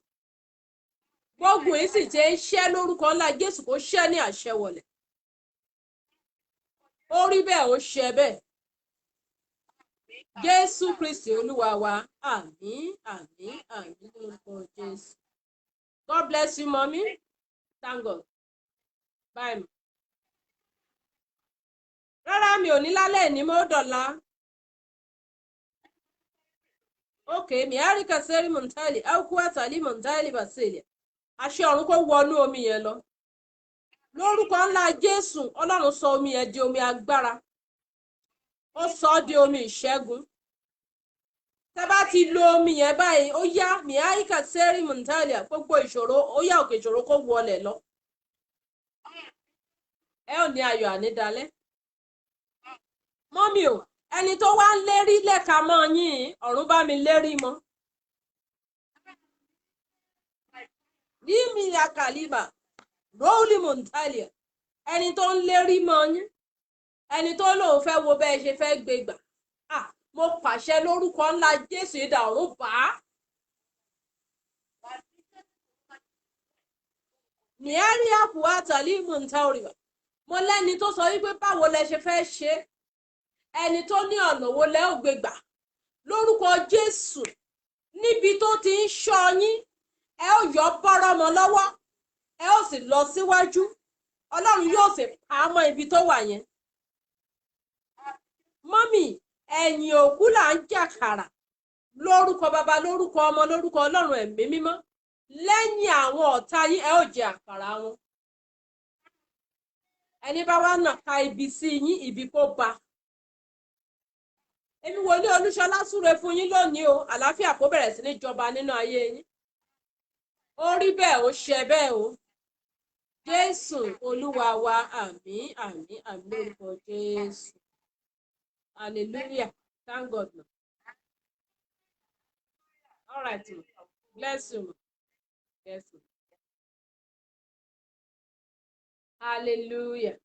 S1: Gbogbo yìí sì ti ń ṣẹ́ lórúkọ ńlá Jésù kó ṣẹ́ ní àṣẹ wọlẹ̀. Ó rí bẹ́ẹ̀ ó ṣe bẹ́ẹ̀. Jésù Kristi Olúwa wa. Àmín, àmín, àmín lórúkọ Jésù. God bless you, mommy. Thank God. Bye. Rárá mi ò ní lálẹ́ ní mo dọ̀la. Okay, mi àríkà sẹ́rí mọ̀ntálì, ákúwà tàlí mọ̀ntálì bàṣẹ́lẹ̀. Àṣẹ ọ̀run kó wọnú omi yẹn lọ. Lórúkọ ńlá Jésù, Ọlọ́run sọ omi yẹn di omi agbára. Ó sọ ọ́ di omi ìṣẹ́gun. Tẹ́ bá ti lo omi yẹn báyìí, ó yá mi àríkà sẹ́rí mọ̀ntálì, gbogbo ìṣòro, ó yá òkè ìṣòro kó wọlẹ̀ lọ. Ẹ ò ní ayọ̀ ànídalẹ́. Mọ́mí o, ẹni tó wá ń lérí lẹ́ka mọ́ yín, ọ̀run bá mi lérí mọ́. Lími àkàlíbà, róòlì mọ̀ntálíà, ẹni tó ń lérí mọ́ yín, ẹni tó lóun fẹ́ wo bẹ́ẹ̀ ṣe fẹ́ gbé gbà. Mo pàṣẹ lórúkọ ńlá Jésù ìdá ọ̀run bá. Ní ẹ̀rí àpò àtàlí mọ̀ntálíà, mo lẹ́ni tó sọ wípé báwo lẹ ṣe fẹ́ ṣe. Ẹni tó ní ọ̀nà wo lẹ́ ò gbé gbà lórúkọ Jésù níbi tó ti ń ṣọ́ yín ẹ ó yọ bọ́rọ̀ mọ́ lọ́wọ́ ẹ ó sì lọ síwájú Ọlọ́run yóò sì pa á mọ́ ibi tó wà yẹn. Mọ́mì ẹ̀yìn òkú là ń jàkàrà lórúkọ baba lórúkọ ọmọ lórúkọ Ọlọ́run ẹ̀mí mímọ́ lẹ́yìn àwọn ọ̀tá yín ẹ ó jẹ àkàrà wọn. Ẹni bá wá nàka ibi sí yín ibi kó ba. Èmi wòlíì Olúṣọlá súre fún yín lónìí o, àlàáfíà kó bẹ̀rẹ̀ sí ní jọba nínú ayé yín. Ó rí bẹ́ẹ̀ ó ṣe bẹ́ẹ̀ o. Jésù Olúwa wa, àmín, àmín, àmín lórúkọ Jésù. Hallelujah. Thank God. All right. Bless you. Bless you. Hallelujah.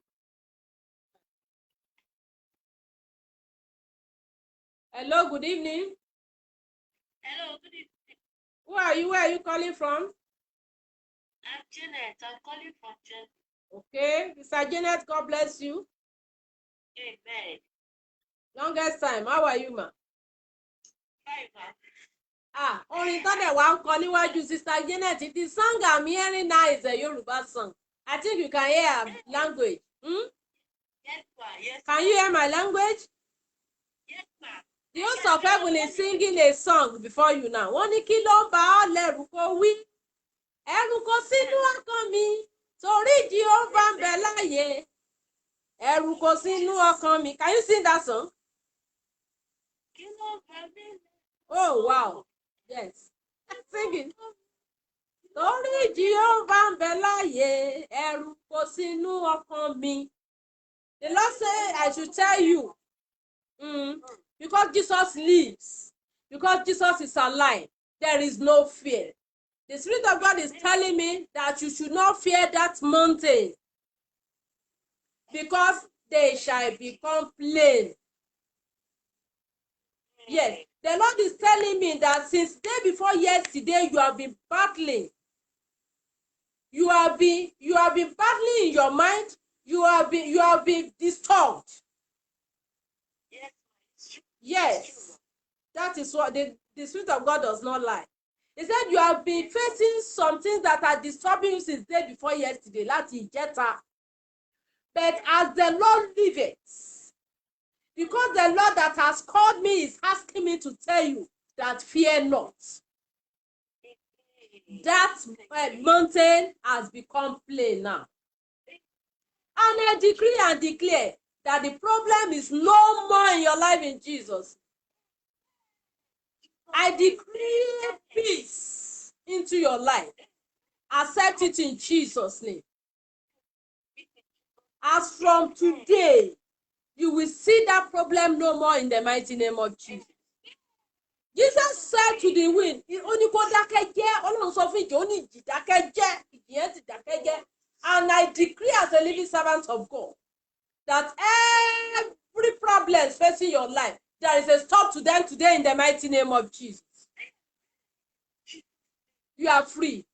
S1: Hello, good evening.
S5: Hello, good evening.
S1: Who are you? Where are you calling from?
S5: I'm Janet. I'm calling from Janet.
S1: Okay, Mr. Janet, God bless you.
S5: Amen.
S1: Longest time, how are you, ma?
S5: Fine, ma.
S1: Orin tó dẹ̀ wá ń kọ níwájú Sister Janet. The song I'm hearing now is a Yoruba song. I think you can hear her language.
S5: Yes, ma. Yes.
S1: Can you hear my language?
S5: Yes, ma.
S1: The host of heaven is singing a song before you now. Wọ́n ní kí ló bá ọ lẹ́rù kó wí. Ẹ̀rù kò sínú ọkàn mi, torí Jèhófà ń bẹ láàyè. Ẹ̀rù kò sínú ọkàn mi. Can you sing that song?
S5: Kí ló bá mi?
S1: Oh, wow. Yes. Sing it. Torí Jèhófà ń bẹ láàyè. Ẹ̀rù kò sínú ọkàn mi. The Lord say I should tell you. Because Jesus lives, because Jesus is alive, there is no fear. The Spirit of God is telling me that you should not fear that mountain, because they shall become plain. Yes, the Lord is telling me that since day before yesterday, you have been battling. You have been battling in your mind. You have been disturbed. Yes, that is what the Spirit of God does not lie. He said you have been facing some things that are disturbing you since day before yesterday, láti ìjẹta. But as the Lord liveth, because the Lord that has called me is asking me to tell you that fear not. That mountain has become plain now. And I decree and declare that the problem is no more in your life in Jesus. I decree peace into your life. Accept it in Jesus' name. As from today, you will see that problem no more in the mighty name of Jesus. Jesus said to the wind, ó ní kó dákẹ́ jẹ́, Ọlọ́run sọ fún ìjì, ó ní ìjì dákẹ́ jẹ́, ìjì yẹn ti dákẹ́ jẹ́. And I decree as a living servant of God that every problem facing your life, there is a stop to them today in the mighty name of Jesus. You are free.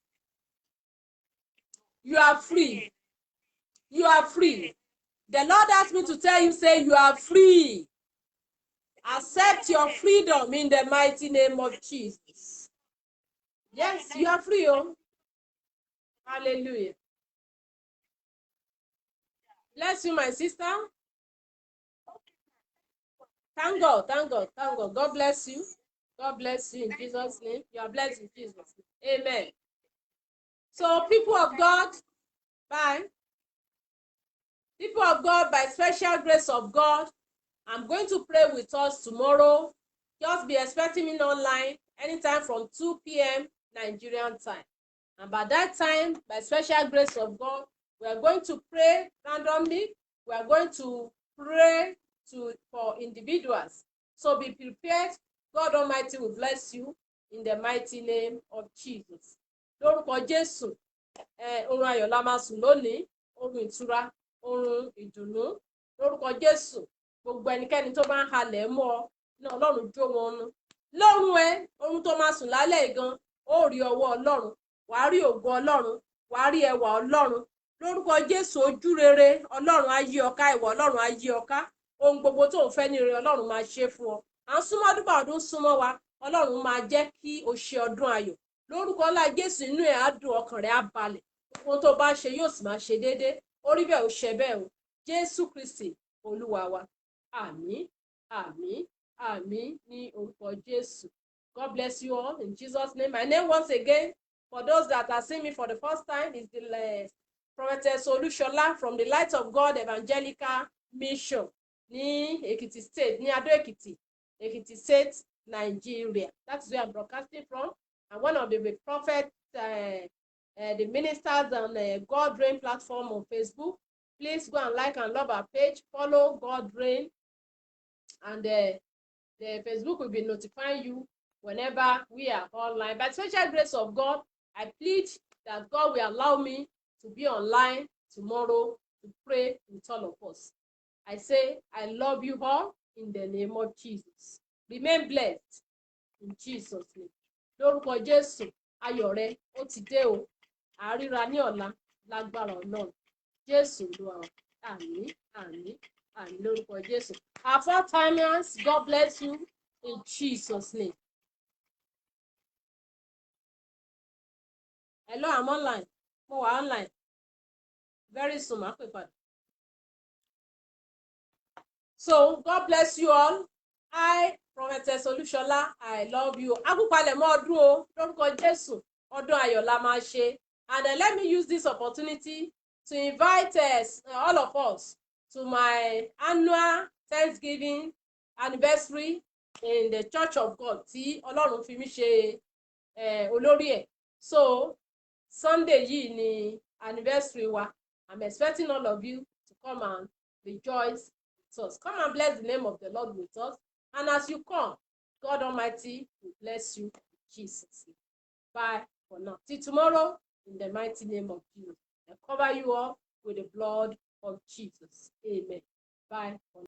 S1: You are free. You are free. The Lord asked me to tell you, say, you are free. Accept your freedom in the mighty name of Jesus. Yes, you are free. Oh. Hallelujah. Bless you, my sister. Thank God, thank God, thank God. God bless you. God bless you in Jesus' name. You are blessed in Jesus' name. Amen. So, people of God, bye. People of God, by special grace of God, I'm going to pray with us tomorrow. Just be expecting me online anytime from 2 p.m. Nigerian time. And by that time, by special grace of God, we are going to pray randomly. We are going to pray for individuals. So be prepared. God Almighty will bless you in the mighty name of Jesus. Lórúkọ Jésù, orun ayọ̀ la máa sùn lónìí, orun ìtura, orun ìdùnnú. Lórúkọ Jésù, gbogbo ẹnikẹ́ni tó bá ń halẹ̀ mọ́ ọ, ní Ọlọ́run jó wọn nú. Lórun orun tó máa sùn lálẹ́ gan, ó rí ọwọ́ Ọlọ́run, wàá rí ògo Ọlọ́run, wàá rí ẹwà Ọlọ́run. Lórúkọ Jésù, ojú rere Ọlọ́run á yí ọ ká, ìwà Ọlọ́run á yí ọ ká. Ohun gbogbo tó ń fẹ́ ní rere Ọlọ́run máa ṣe fún ọ. À ń súnmọ́ ọdún bá ọdún súnmọ́ wa, Ọlọ́run máa jẹ́ kí o ṣe ọdún ayọ̀. Lórúkọ ńlá Jésù, inú ẹ̀ á dùn, ọkàn rẹ̀ á balẹ̀. Ohun tó bá ṣe yóò sì máa ṣe déédéé. Ó rí bẹ́ẹ̀, ó ṣe bẹ́ẹ̀ o. Jésù Kristi Olúwa wa. Àmín, àmín, àmín ní orúkọ Jésù. God bless you all in Jesus' name. My name once again, for those that are seeing me for the first time, is the Prophetess Olushola from the Light of God Evangelical Mission ní Ekiti State, ní Ado Ekiti, Ekiti State, Nigeria. That's where I'm broadcasting from. And one of the prophets, the ministers on God Reign platform on Facebook. Please go and like and love our page. Follow God Reign, and the Facebook will be notifying you whenever we are online. By special grace of God, I plead that God will allow me to be online tomorrow to pray with all of us. I say, I love you all in the name of Jesus. Remain blessed in Jesus' name. Lórúkọ Jésù, ayọ̀ rẹ ó ti dé o. Àríra ní ọ̀la lágbára Ọlọ́run. Jésù Olúwa wa. Àmín, àmín, àmín lórúkọ Jésù. Our four-timers, God bless you in Jesus' name. Hello, I'm online. Mo wà online. Very soon, màá pè padà. So, God bless you all. I, Prophetess Olushola, I love you. Akúpalẹ̀mọ́ ọdún o, lórúkọ Jésù, ọdún ayọ̀ la máa ṣe. And let me use this opportunity to invite all of us to my annual Thanksgiving anniversary in the Church of God tí Ọlọ́run fi mí ṣe olórí ẹ̀. So, Sunday yìí ni anniversary wa. I'm expecting all of you to come and rejoice with us. Come and bless the name of the Lord with us. And as you come, God Almighty will bless you in Jesus' name. Bye for now. Till tomorrow, in the mighty name of Jesus. I cover you all with the blood of Jesus. Amen. Bye for now.